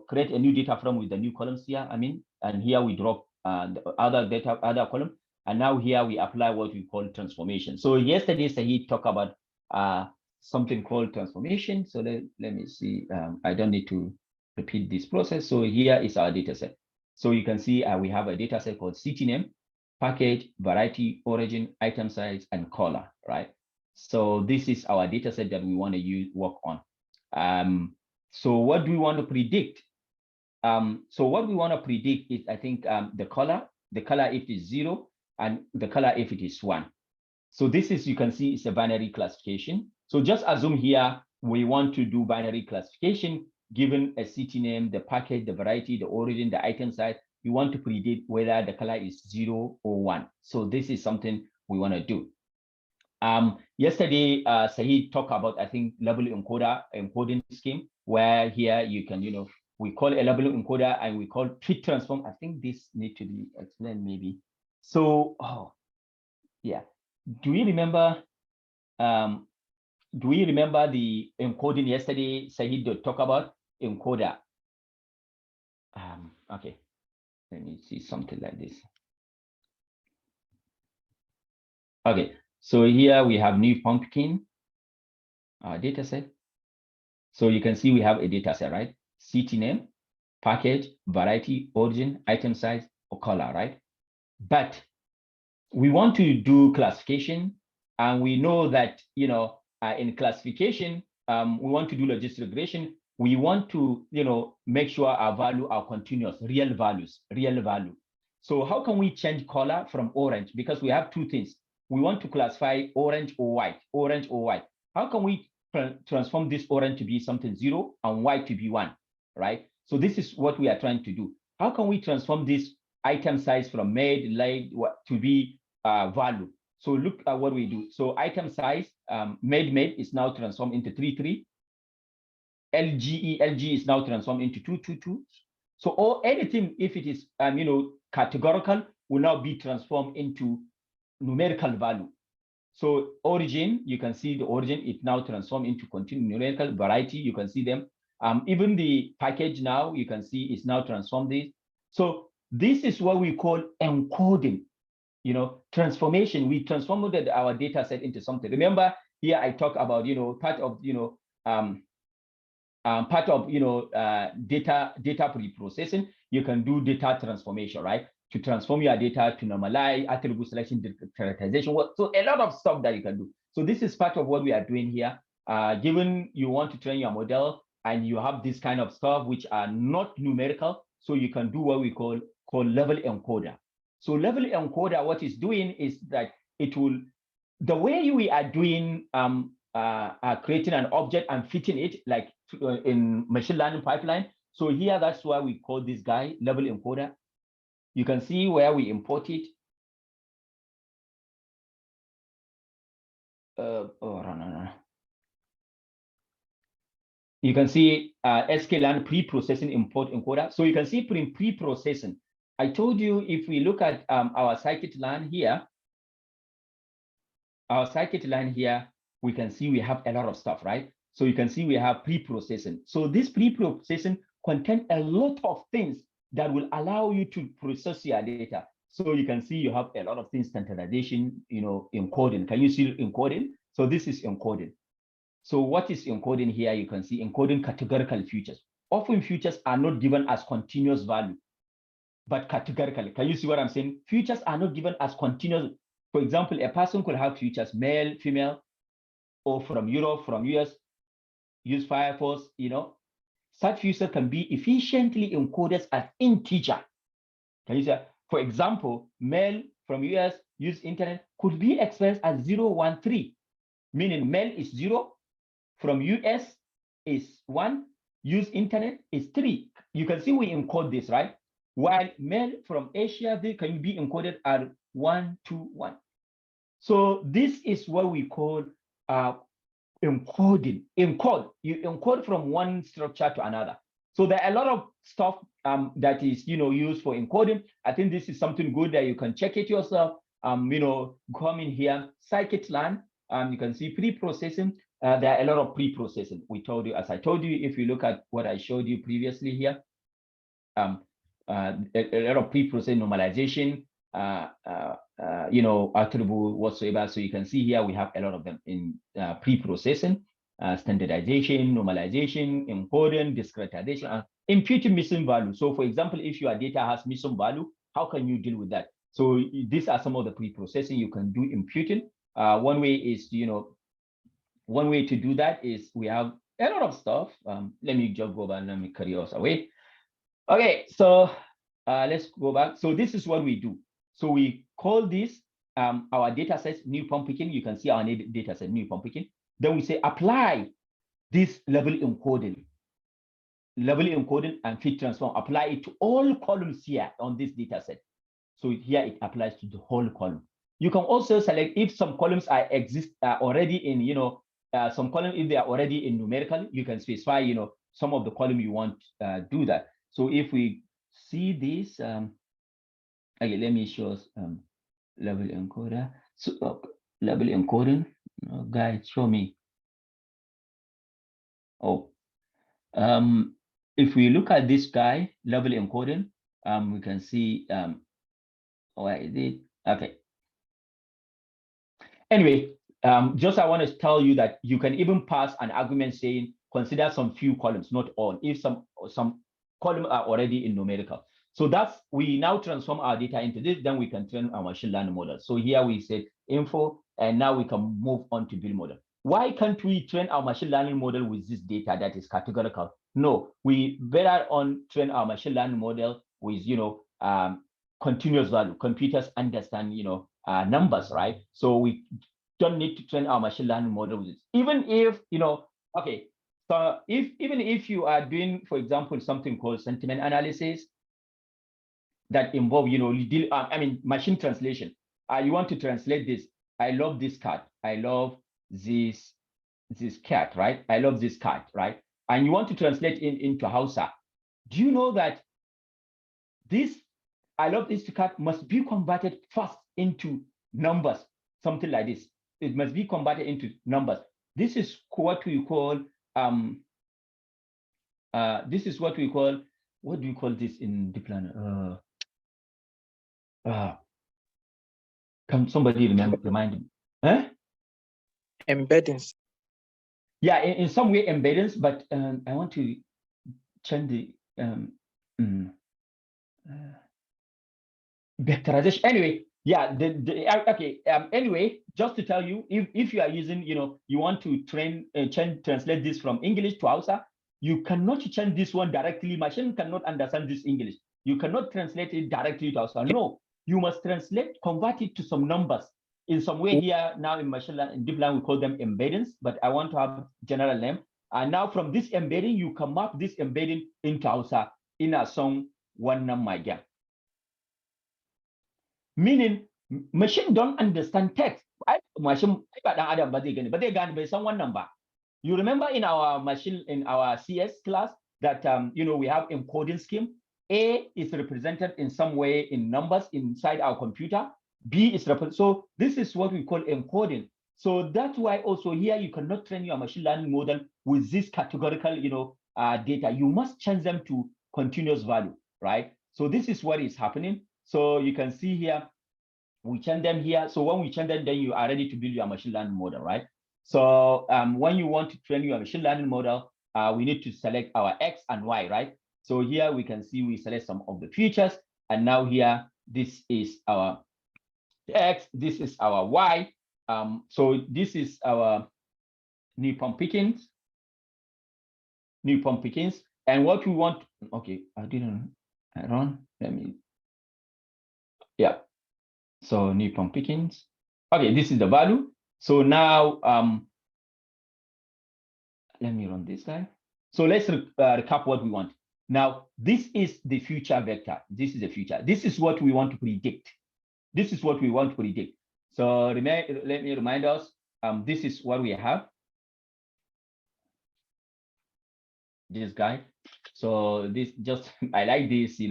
create a new data frame with the new columns here. And here we drop the other column. And now here we apply what we call transformation. So yesterday, Sahid talked about something called transformation. So let me see. I don't need to repeat this process. So here is our data set. So you can see we have a data set called city name, package, variety, origin, item size, and color, right? So this is our data set that we want to work on. So what do we want to predict? So what we want to predict is, I think, the color if it is 0, and the color if it is 1. So this is, you can see, it's a binary classification. So just assume here we want to do binary classification given a city name, the package, the variety, the origin, the item size. You want to predict whether the color is 0 or 1. So this is something we want to do. Yesterday, Sahid talked about, I think, label encoding scheme, where here you can, we call a label encoder and we call fit transform. I think this need to be explained maybe. So, yeah. Do you remember the encoding yesterday? Sahid talked about encoder. Okay, let me see something like this. Okay, so here we have new pumpkin data set. So you can see we have a data set, right? City name, package, variety, origin, item size, or color, right? But we want to do classification, and we know that, in classification, we want to do logistic regression. We want to, make sure our value are continuous, real value. So how can we change color from orange? Because we have two things. We want to classify orange or white. How can we transform this orange to be something 0 and white to be 1, right? So this is what we are trying to do. How can we transform this item size from made, laid to be value? So look at what we do. So item size, made is now transformed into 33. LG is now transformed into 222. So anything, if it is categorical, will now be transformed into numerical value. So origin, you can see the origin, it now transformed into continuous numerical. Variety, you can see them. Even the package now, you can see it's now transformed this. So this is what we call encoding, transformation. We transformed our data set into something. Remember here I talk about, part of data pre-processing. You can do data transformation, right? To transform your data, to normalize, attribute selection, characterization. So a lot of stuff that you can do. So this is part of what we are doing here. Given you want to train your model and you have this kind of stuff which are not numerical, so you can do what we call level encoder. So level encoder, what it's doing is that it will, the way we are doing creating an object and fitting it like in machine learning pipeline. So here, that's why we call this guy level encoder. You can see where we import it. No. You can see sklearn pre-processing import encoder. So you can see pre-processing. I told you, if we look at our scikit-learn here, we can see we have a lot of stuff, right? So you can see we have pre-processing. So this pre-processing contains a lot of things that will allow you to process your data. So you can see you have a lot of things, standardization, encoding. Can you see encoding? So this is encoding. So what is encoding here? You can see encoding categorical features. Often features are not given as continuous value, but categorically. Can you see what I'm saying? Features are not given as continuous. For example, a person could have features male, female, or from Europe, from US, use Firefox, Such features can be efficiently encoded as integer. Can you see? For example, male from US, use internet, could be expressed as 013, meaning male is 0, from US is 1, use internet is 3. You can see we encode this, right? While mail from Asia, they can be encoded at 1, 2, 1. So this is what we call encoding. You encode from one structure to another. So there are a lot of stuff that is used for encoding. I think this is something good that you can check it yourself. Come in here, scikit-learn. You can see pre-processing. There are a lot of pre-processing. As I told you, if you look at what I showed you previously here, a lot of pre-processing, normalization, attribute whatsoever. So you can see here we have a lot of them in pre-processing, standardization, normalization, encoding, discretization, and imputing missing value. So for example, if your data has missing value, how can you deal with that? So these are some of the pre-processing you can do imputing. One way is, one way to do that is we have a lot of stuff. Let me just go back and let me carry us away. Okay, so let's go back. So this is what we do. So we call this our data set new pumpkin. You can see our data set new pumpkin. Then we say apply this level encoding and fit transform. Apply it to all columns here on this data set. So here it applies to the whole column. You can also select if some columns exist already in some column, if they are already in numerical, you can specify some of the column you want do that. So if we see this, okay, let me show us level encoder. So level encoding, guys, show me. Oh, if we look at this guy, level encoding, we can see where is it? Okay. Anyway, just I want to tell you that you can even pass an argument saying consider some few columns, not all, if some columns are already in numerical. So we now transform our data into this, then we can train our machine learning model. So here we said info, and now we can move on to build model. Why can't we train our machine learning model with this data that is categorical? No, we better train our machine learning model with continuous value. Computers understand numbers, right? So we don't need to train our machine learning model with this. Even if okay, so even if you are doing, for example, something called sentiment analysis that involve machine translation. You want to translate this. I love this cat. I love this cat, right? I love this cat, right? And you want to translate into Hausa. Do you know that this I love this cat must be converted first into numbers, something like this. It must be converted into numbers. This is what we call what do we call this in deep learning? Can somebody remind me? Huh? Embeddings. Yeah, in some way embeddings, but I want to change the vectorization. Anyway, yeah, okay. Anyway, just to tell you, if you are using, you want to translate this from English to Hausa, you cannot change this one directly. Machine cannot understand this English. You cannot translate it directly to Hausa. No, you must convert it to some numbers in some way. Here now in machine learning, in deep learning, we call them embeddings, but I want to have general name. And now from this embedding, you can map this embedding into Hausa in a song one number gap. Meaning machine don't understand text. Machine but they can based on one number. You remember in our CS class that we have encoding scheme. A is represented in some way in numbers inside our computer. B is represented. So this is what we call encoding. So that's why also here you cannot train your machine learning model with this categorical data. You must change them to continuous value, right? So this is what is happening. So you can see here, we change them here. So when we change them, then you are ready to build your machine learning model, right? So when you want to train your machine learning model, we need to select our X and Y, right? So here we can see we select some of the features. And now here, this is our X, this is our Y. So this is our new pumpkins. And what we want, okay, let me, yeah. So new pumpkins. Okay, this is the value. So now let me run this guy. So let's recap what we want. Now, this is the future vector. This is the future. This is what we want to predict. This is what we want to predict. So let me remind us, this is what we have. This guy. So this just, I like this,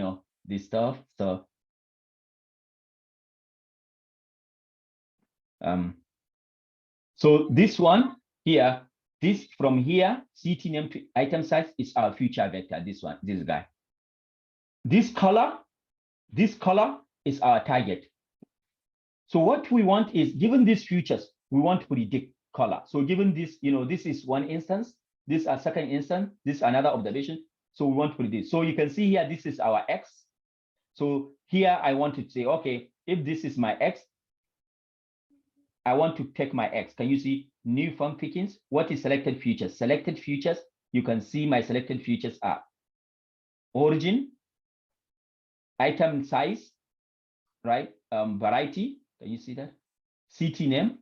this stuff. So this one here, this from here, CT name to item size is our future vector. This one, this guy. This color is our target. So what we want is, given these futures, we want to predict color. So given this, this is one instance, this is a second instance, this is another observation. So we want to predict. So you can see here, this is our X. So here I want to say, okay, if this is my X, I want to take my X. Can you see new form pickings? What is selected features? Selected features, you can see my selected features are origin, item size, right? Variety, can you see that? CT name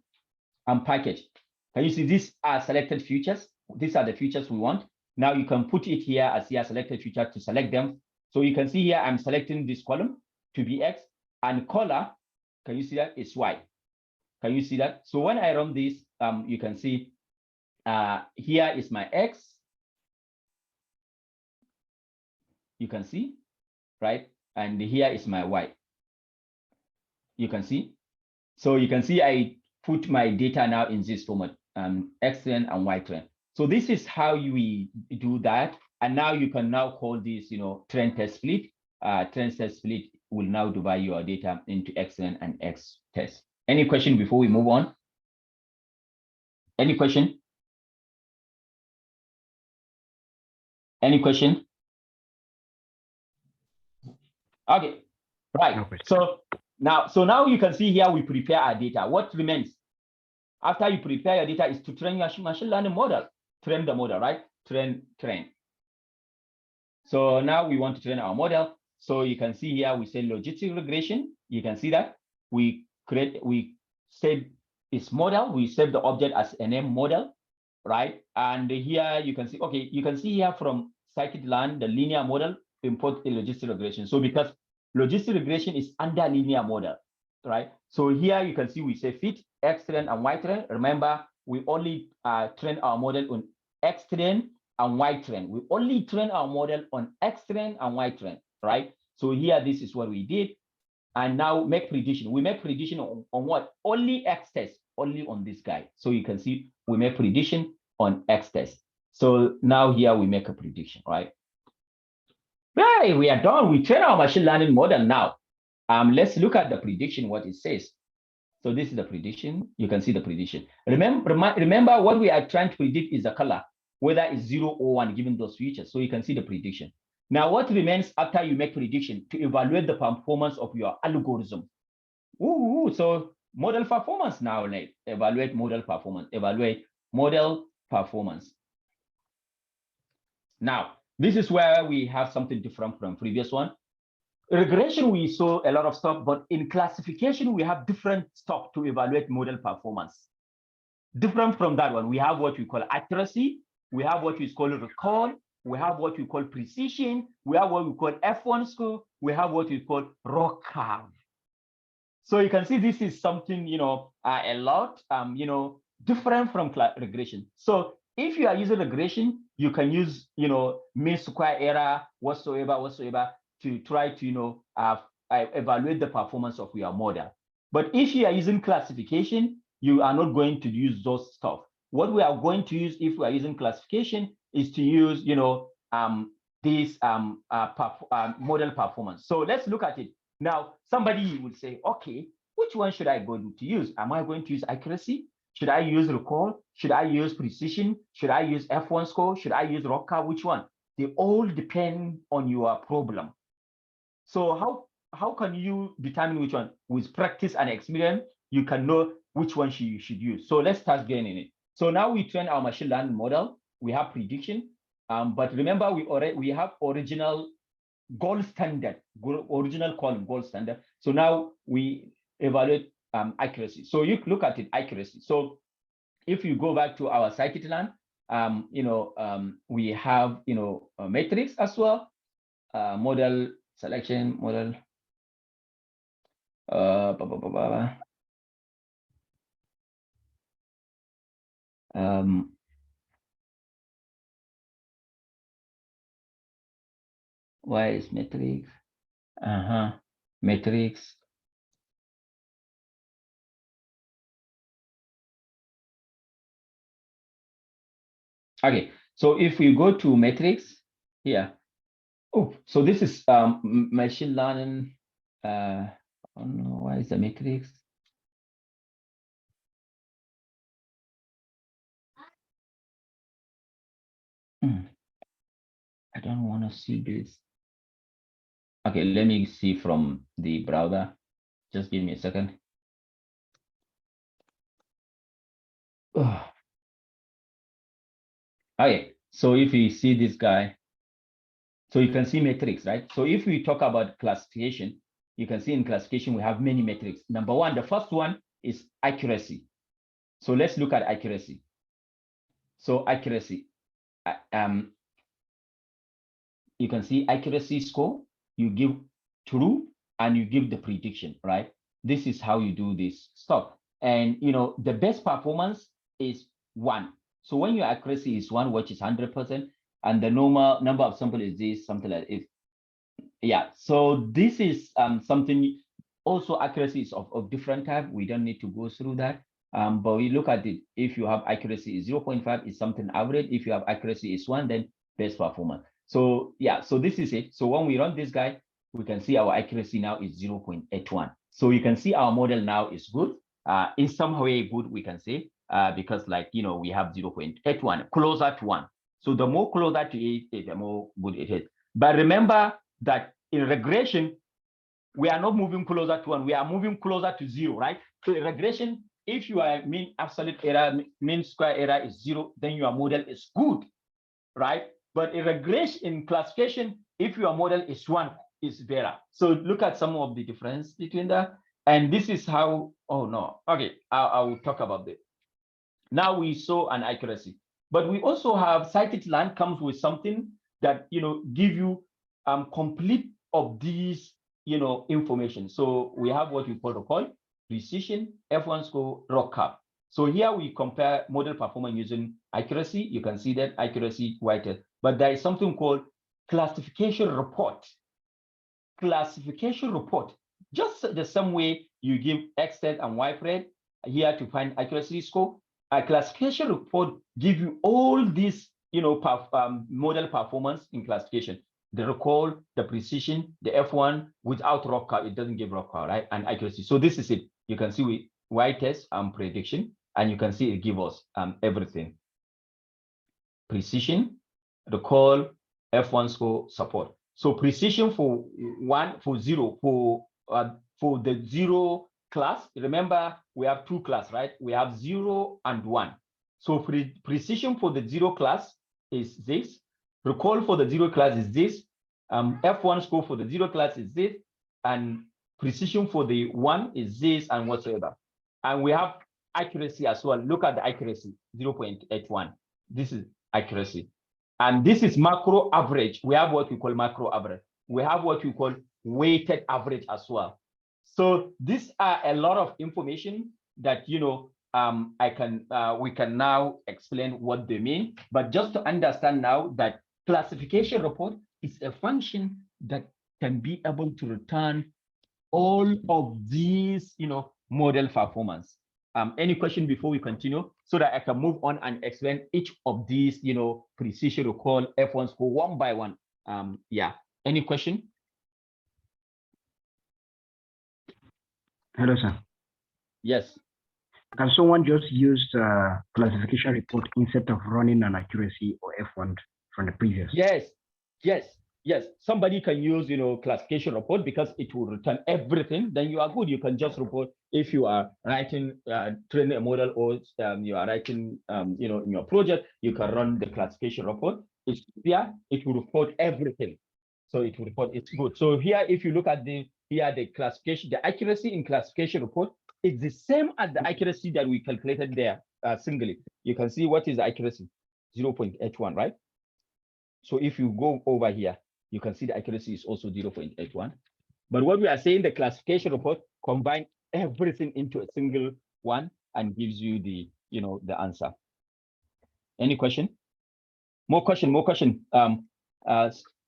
and package. Can you see these are selected features? These are the features we want. Now you can put it here as here selected feature to select them. So you can see here, I'm selecting this column to be X, and color, can you see that? It's Y. Can you see that? So when I run this, you can see here is my X. You can see, right? And here is my Y. You can see. So you can see I put my data now in this format, X trend and Y trend. So this is how we do that. And now you can now call this, trend test split. Trend test split will now divide your data into X trend and X test. Any question before we move on? Any question? Any question? Okay, right. So now you can see here we prepare our data. What remains after you prepare your data is to train your machine learning model. Train the model, right? Train. So now we want to train our model. So you can see here we say logistic regression. You can see that we save its model. We save the object as a name model, right? And here you can see, okay, you can see here from scikit-learn the linear model import a logistic regression. So because logistic regression is under linear model, right? So here you can see we say fit X trend and Y trend. Remember, we only train our model on X trend and Y trend. We only train our model on X trend and Y trend, right? So here, this is what we did. And now make prediction. We make prediction on what? Only X test, only on this guy. So you can see we make prediction on X test. So now here we make a prediction, right? Right, we are done. We train our machine learning model now. Let's look at the prediction, what it says. So this is the prediction. You can see the prediction. Remember what we are trying to predict is the color, whether it's 0 or 1, given those features. So you can see the prediction. Now, what remains after you make prediction to evaluate the performance of your algorithm? So model performance now, like evaluate model performance, Now, this is where we have something different from previous one. Regression, we saw a lot of stuff, but in classification, we have different stuff to evaluate model performance. Different from that one, we have what we call accuracy, we have what we call recall, we have what we call precision, we have what we call F1 score, we have what we call raw curve. So you can see this is something, a lot, different from regression. So if you are using regression, you can use, mean square error, whatsoever, to try to, evaluate the performance of your model. But if you are using classification, you are not going to use those stuff. What we are going to use if we are using classification is to use, this model performance. So let's look at it. Now, somebody would say, okay, which one should I go to use? Am I going to use accuracy? Should I use recall? Should I use precision? Should I use F1 score? Should I use raw curve? Which one? They all depend on your problem. So how can you determine which one? With practice and experience, you can know which one you should use. So let's start getting it. So now we train our machine learning model. We have prediction, but remember we have original gold standard, original column gold standard. So now we evaluate accuracy. So you look at it, accuracy. So if you go back to our scikit-learn, we have, a matrix as well, model selection, model. Why is matrix? Matrix. Okay, so if we go to matrix here, so this is machine learning. I don't know why is the matrix. I don't want to see this. Okay, let me see from the browser. Just give me a second. Okay, so if you see this guy, so you can see metrics, right? So if we talk about classification, you can see in classification we have many metrics. Number one, the first one is accuracy. So let's look at accuracy. So accuracy, you can see accuracy score, you give true and you give the prediction, right? This is how you do this stuff. And the best performance is 1. So when your accuracy is 1, which is 100%, and the normal number of sample is this, something like it. Yeah, so this is something. Also, accuracy is of different type. We don't need to go through that. But we look at it. If you have accuracy is 0.5, is something average. If you have accuracy is 1, then best performance. So yeah, so this is it. So when we run this guy, we can see our accuracy now is 0.81. So you can see our model now is good. In some way good, we can say, because we have 0.81, closer to 1. So the more closer to it, the more good it is. But remember that in regression, we are not moving closer to 1, we are moving closer to 0, right? So in regression, if you are mean absolute error, mean square error is 0, then your model is good, right? But in regression, in classification, if your model is 1, it's better. So look at some of the difference between that. And this is how, oh no, okay, I will talk about this. Now we saw an accuracy, but we also have scikit-learn comes with something that, give you complete of these, information. So we have what we call precision, F1 score, rock cap. So here we compare model performance using accuracy. You can see that accuracy weighted, but there is something called classification report. Classification report, just the same way you give X set and Y pred here to find accuracy score. A classification report give you all these, model performance in classification. The recall, the precision, the F1 without rock cap, it doesn't give rock cap, right? And accuracy. So this is it. You can see with Y test and prediction, and you can see it gives us everything. Precision, recall, F1 score, support. So precision for 1, for 0, for the 0 class. Remember, we have 2 class, right? We have 0 and 1. So precision for the 0 class is this. Recall for the 0 class is this. F1 score for the 0 class is this. And precision for the 1 is this and whatsoever. And we have accuracy as well. Look at the accuracy, 0.81. This is accuracy. And this is macro average. We have what we call macro average. We have what we call weighted average as well. So these are a lot of information that, we can now explain what they mean. But just to understand now that classification report is a function that can be able to return all of these, model performance. Any question before we continue, so that I can move on and explain each of these, precision recall, F1 score one by one. Yeah. Any question? Hello, sir. Yes. Can someone just use classification report instead of running an accuracy or F1 from the previous? Yes. Somebody can use, classification report because it will return everything. Then you are good. You can just report if you are writing, training a model, or you are writing, in your project, you can run the classification report. It's it will report everything. So it will report, it's good. So here, if you look at the classification, the accuracy in classification report is the same as the accuracy that we calculated there singly. You can see what is the accuracy. 0.81, right? So if you go over here, you can see the accuracy is also 0.81. But what we are saying, the classification report combine everything into a single one and gives you the, the answer. Any question? More question.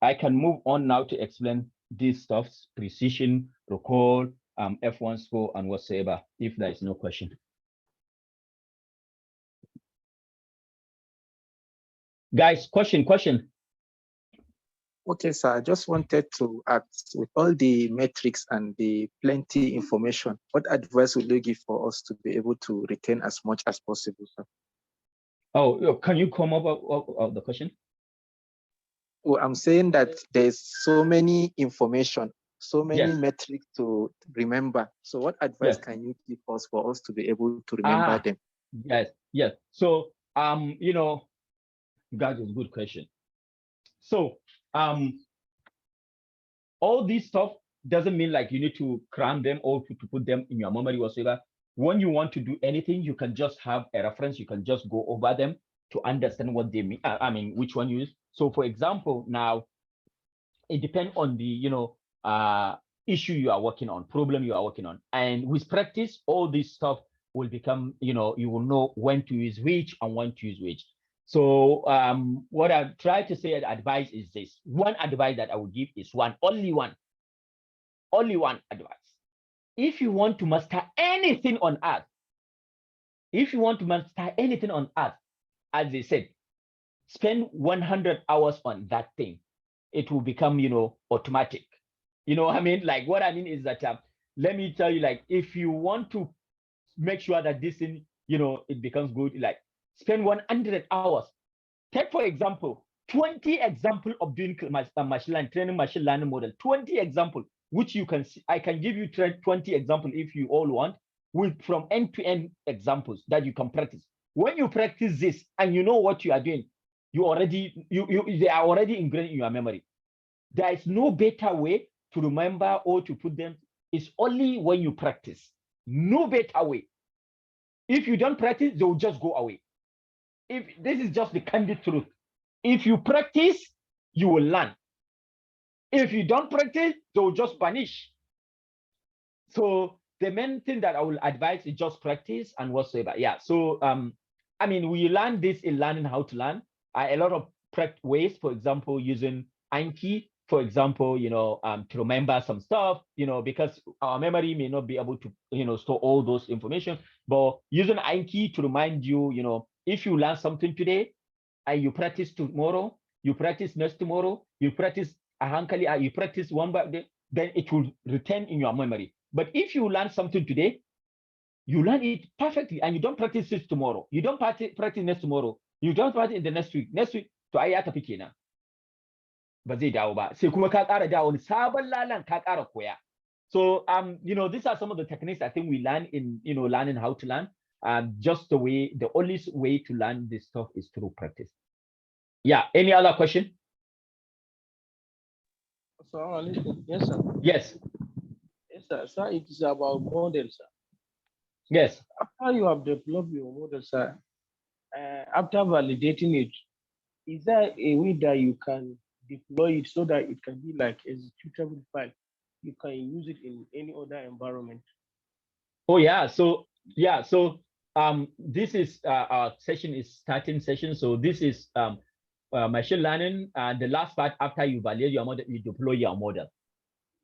I can move on now to explain these stuffs, precision, recall, F1 score, and whatsoever, if there is no question. Guys, question. Okay, sir. I just wanted to ask, with all the metrics and the plenty information, what advice would you give for us to be able to retain as much as possible, sir? Oh, can you come up with the question? Well, I'm saying that there's so many information, so many metrics to remember. So what advice can you give us for us to be able to remember them? Yes. So, that is a good question. So, all this stuff doesn't mean like you need to cram them or to put them in your memory whatsoever. When you want to do anything, you can just have a reference. You can just go over them to understand what they mean. I mean, which one you use. So, for example, now it depends on the issue you are working on, problem you are working on, and with practice, all this stuff will become, you will know when to use which and when to use which. So what I try to say as advice is this. One advice that I would give is only one advice. If you want to master anything on earth, as they said, spend 100 hours on that thing. It will become, automatic. You know what I mean? Like, what I mean is that, let me tell you, like, if you want to make sure that this thing, it becomes good, like, spend 100 hours. Take, for example, 20 example of doing machine learning, training machine learning model, 20 example, which you can see. I can give you 20 example if you all want, from end-to-end examples that you can practice. When you practice this and you know what you are doing, they are already ingrained in your memory. There is no better way to remember or to put them. It's only when you practice. No better way. If you don't practice, they will just go away. If this is just the candid truth. If you practice, you will learn. If you don't practice, they will just vanish. So the main thing that I will advise is just practice and whatsoever. Yeah. So I mean, we learn this in learning how to learn. A lot of ways, for example, using Anki, for example, to remember some stuff, because our memory may not be able to, store all those information. But using Anki to remind you, if you learn something today and you practice tomorrow, you practice next tomorrow, you practice you practice one by day, then it will retain in your memory. But if you learn something today, you learn it perfectly and you don't practice it tomorrow. You don't practice next tomorrow. You don't practice in the next week. Next week, to ai ya tafi kenan. Ba zai dawo ba. Sai kuma ka ƙara dawo wani sabon lalan ka ƙara koya. So these are some of the techniques I think we learn in learning how to learn. Just the only way to learn this stuff is through practice. Yeah. Any other question? Yes, sir. Yes. Yes, sir. Sir, it is about models, sir. Yes. After you have developed your model, sir, after validating it, is there a way that you can deploy it so that it can be like executable file? You can use it in any other environment. Oh yeah. So yeah. So this is our session is starting session. So this is machine learning. The last part after you validate your model, you deploy your model.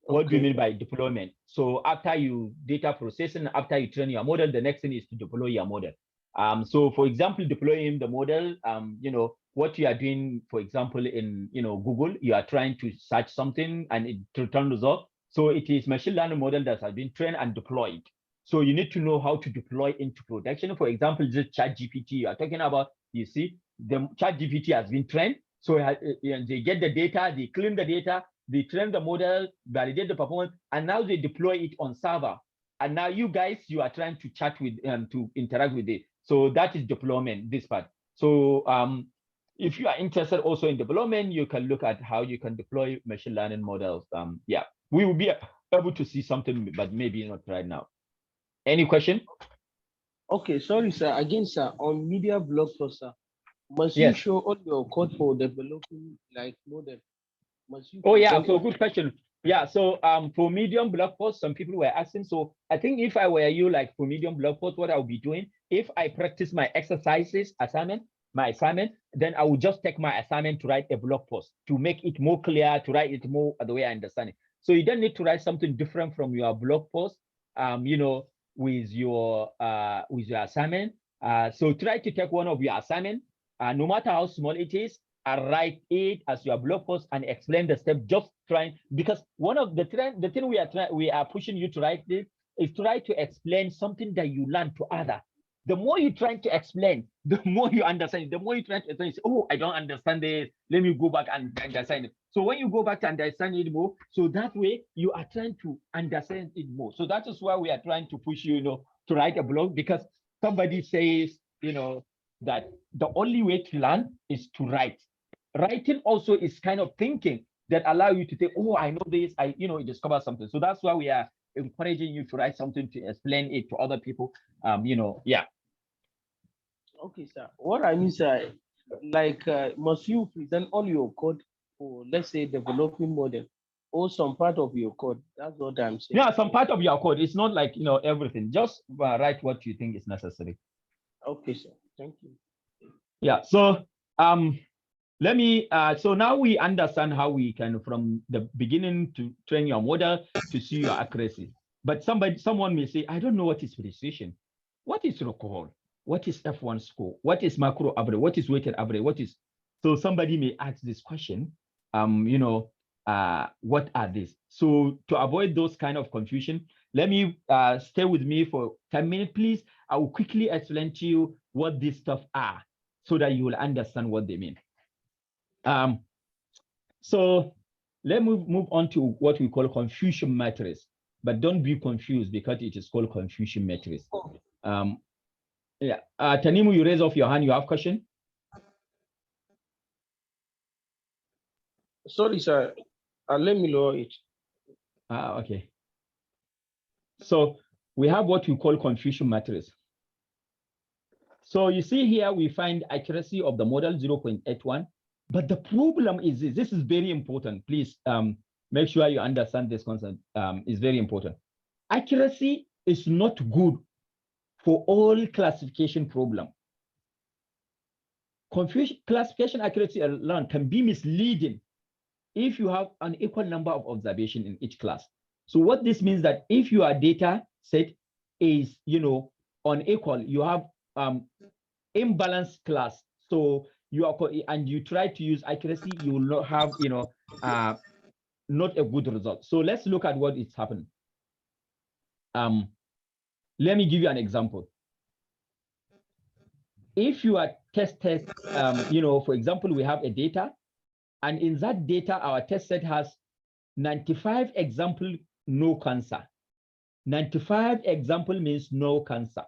What do you mean by deployment? So after you data processing, after you train your model, the next thing is to deploy your model. So for example, deploying the model, what you are doing, for example, in Google, you are trying to search something and it returns result. So it is machine learning model that has been trained and deployed. So you need to know how to deploy into production. For example, this ChatGPT you are talking about, you see, the ChatGPT has been trained. So they get the data, they clean the data, they train the model, validate the performance, and now they deploy it on server. And now you guys, you are trying to chat with to interact with it. So that is deployment, this part. So if you are interested also in development, you can look at how you can deploy machine learning models. Yeah, we will be able to see something, but maybe not right now. Any question? Okay, sorry, sir. Again, sir, on media blog post, sir, Must you show all your code for developing like model? Must you? Oh yeah, so good question. Yeah, so for medium blog post, some people were asking. So I think if I were you, like for medium blog post, what I'll be doing, if I practice my exercises my assignment, then I will just take my assignment to write a blog post to make it more clear, to write it more the way I understand it. So you don't need to write something different from your blog post, you know, with your assignment. So try to take one of your assignment, no matter how small it is, and write it as your blog post and explain the step. Just trying, because one of the thing we are pushing you to write this is to try to explain something that you learn to other. The more you try to explain, the more you understand. The more you try to explain, oh, I don't understand this. Let me go back and understand it. So when you go back to understand it more, so that way you are trying to understand it more. So that is why we are trying to push you, to write a blog, because somebody says, that the only way to learn is to write. Writing also is kind of thinking that allow you to think, oh, I know this, you discover something. So that's why we are encouraging you to write something to explain it to other people. Yeah. Okay, sir. What I mean, sir, like, must you present all your code for, let's say, developing model, or some part of your code? That's what I'm saying. Yeah, some part of your code. It's not like everything. Just write what you think is necessary. Okay, sir. Thank you. Yeah. So let me. So now we understand how we can, from the beginning, to train your model to see your accuracy. But someone may say, I don't know what is precision. What is alcohol? What is F1 score? What is macro average? What is weighted average? What is? So somebody may ask this question. What are these? So to avoid those kind of confusion, let me stay with me for 10 minutes, please. I will quickly explain to you what these stuff are, so that you will understand what they mean. So let's move on to what we call confusion matrix, but don't be confused because it is called confusion matrix. Yeah, Tanimu, you raise off your hand. You have question? Sorry, sir. Let me lower it. Okay. So we have what we call confusion matrix. So you see here, we find accuracy of the model 0.81. But the problem is this is very important. Please make sure you understand this concept. Is very important. Accuracy is not good for all classification problem. Classification accuracy alone can be misleading if you have an equal number of observations in each class. So what this means that if your data set is unequal, you have imbalanced class. So you try to use accuracy, you will not have not a good result. So let's look at what is happening. Let me give you an example. If you are tested, for example, we have a data, and in that data, our test set has 95 example no cancer. 95 example means no cancer,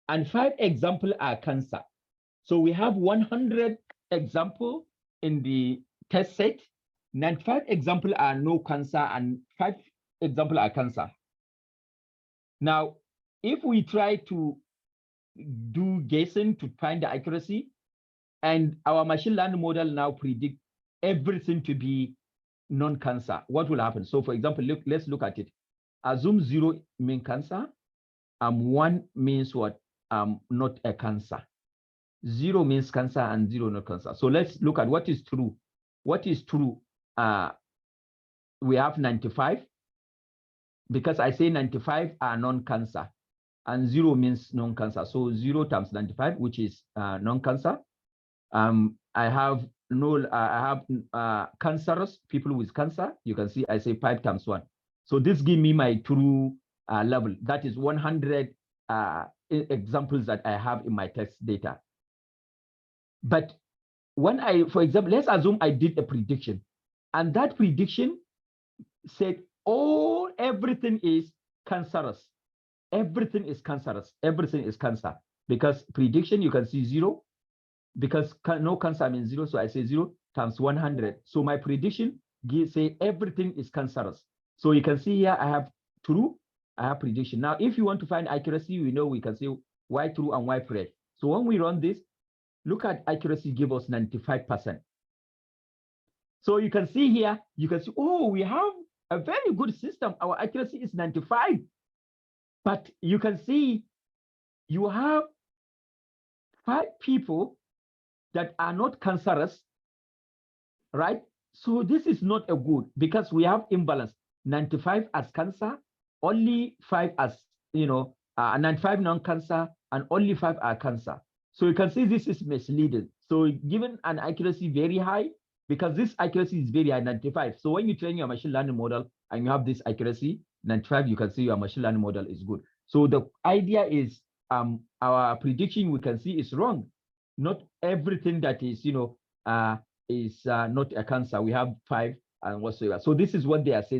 and 5 example are cancer. So we have 100 example in the test set. 95 example are no cancer, and 5 example are cancer. Now, if we try to do guessing to find the accuracy, and our machine learning model now predict everything to be non-cancer, what will happen? So for example, let's look at it. Assume 0 means cancer, 1 means what? Not a cancer. 0 means cancer and 0 not cancer. So let's look at what is true. What is true? We have 95, because I say 95 are non-cancer, and 0 means non-cancer. So 0 times 95, which is non-cancer. I have cancerous people with cancer. You can see I say 5 times 1. So this gives me my true level. That is 100 examples that I have in my test data. But when for example, let's assume I did a prediction, and that prediction said, everything is cancerous. Everything is cancerous. Everything is cancer. Because prediction, you can see 0. Because no cancer means 0, so I say 0 times 100. So my prediction say everything is cancerous. So you can see here I have true, I have prediction. Now, if you want to find accuracy, we know we can say y true and y false. So when we run this, look at accuracy give us 95%. So you can see here, you can see, oh, we have a very good system. Our accuracy is 95. But you can see you have 5 people that are not cancerous, right? So this is not a good, because we have imbalance. 95 as cancer, only 5 as, 95 non-cancer, and only 5 are cancer. So you can see this is misleading. So given an accuracy very high, because this accuracy is very high, 95. So when you train your machine learning model and you have this accuracy, 95, you can see your machine learning model is good. So the idea is our prediction we can see is wrong. Not everything that is, is not a cancer. We have 5 and whatsoever. So this is what they are saying.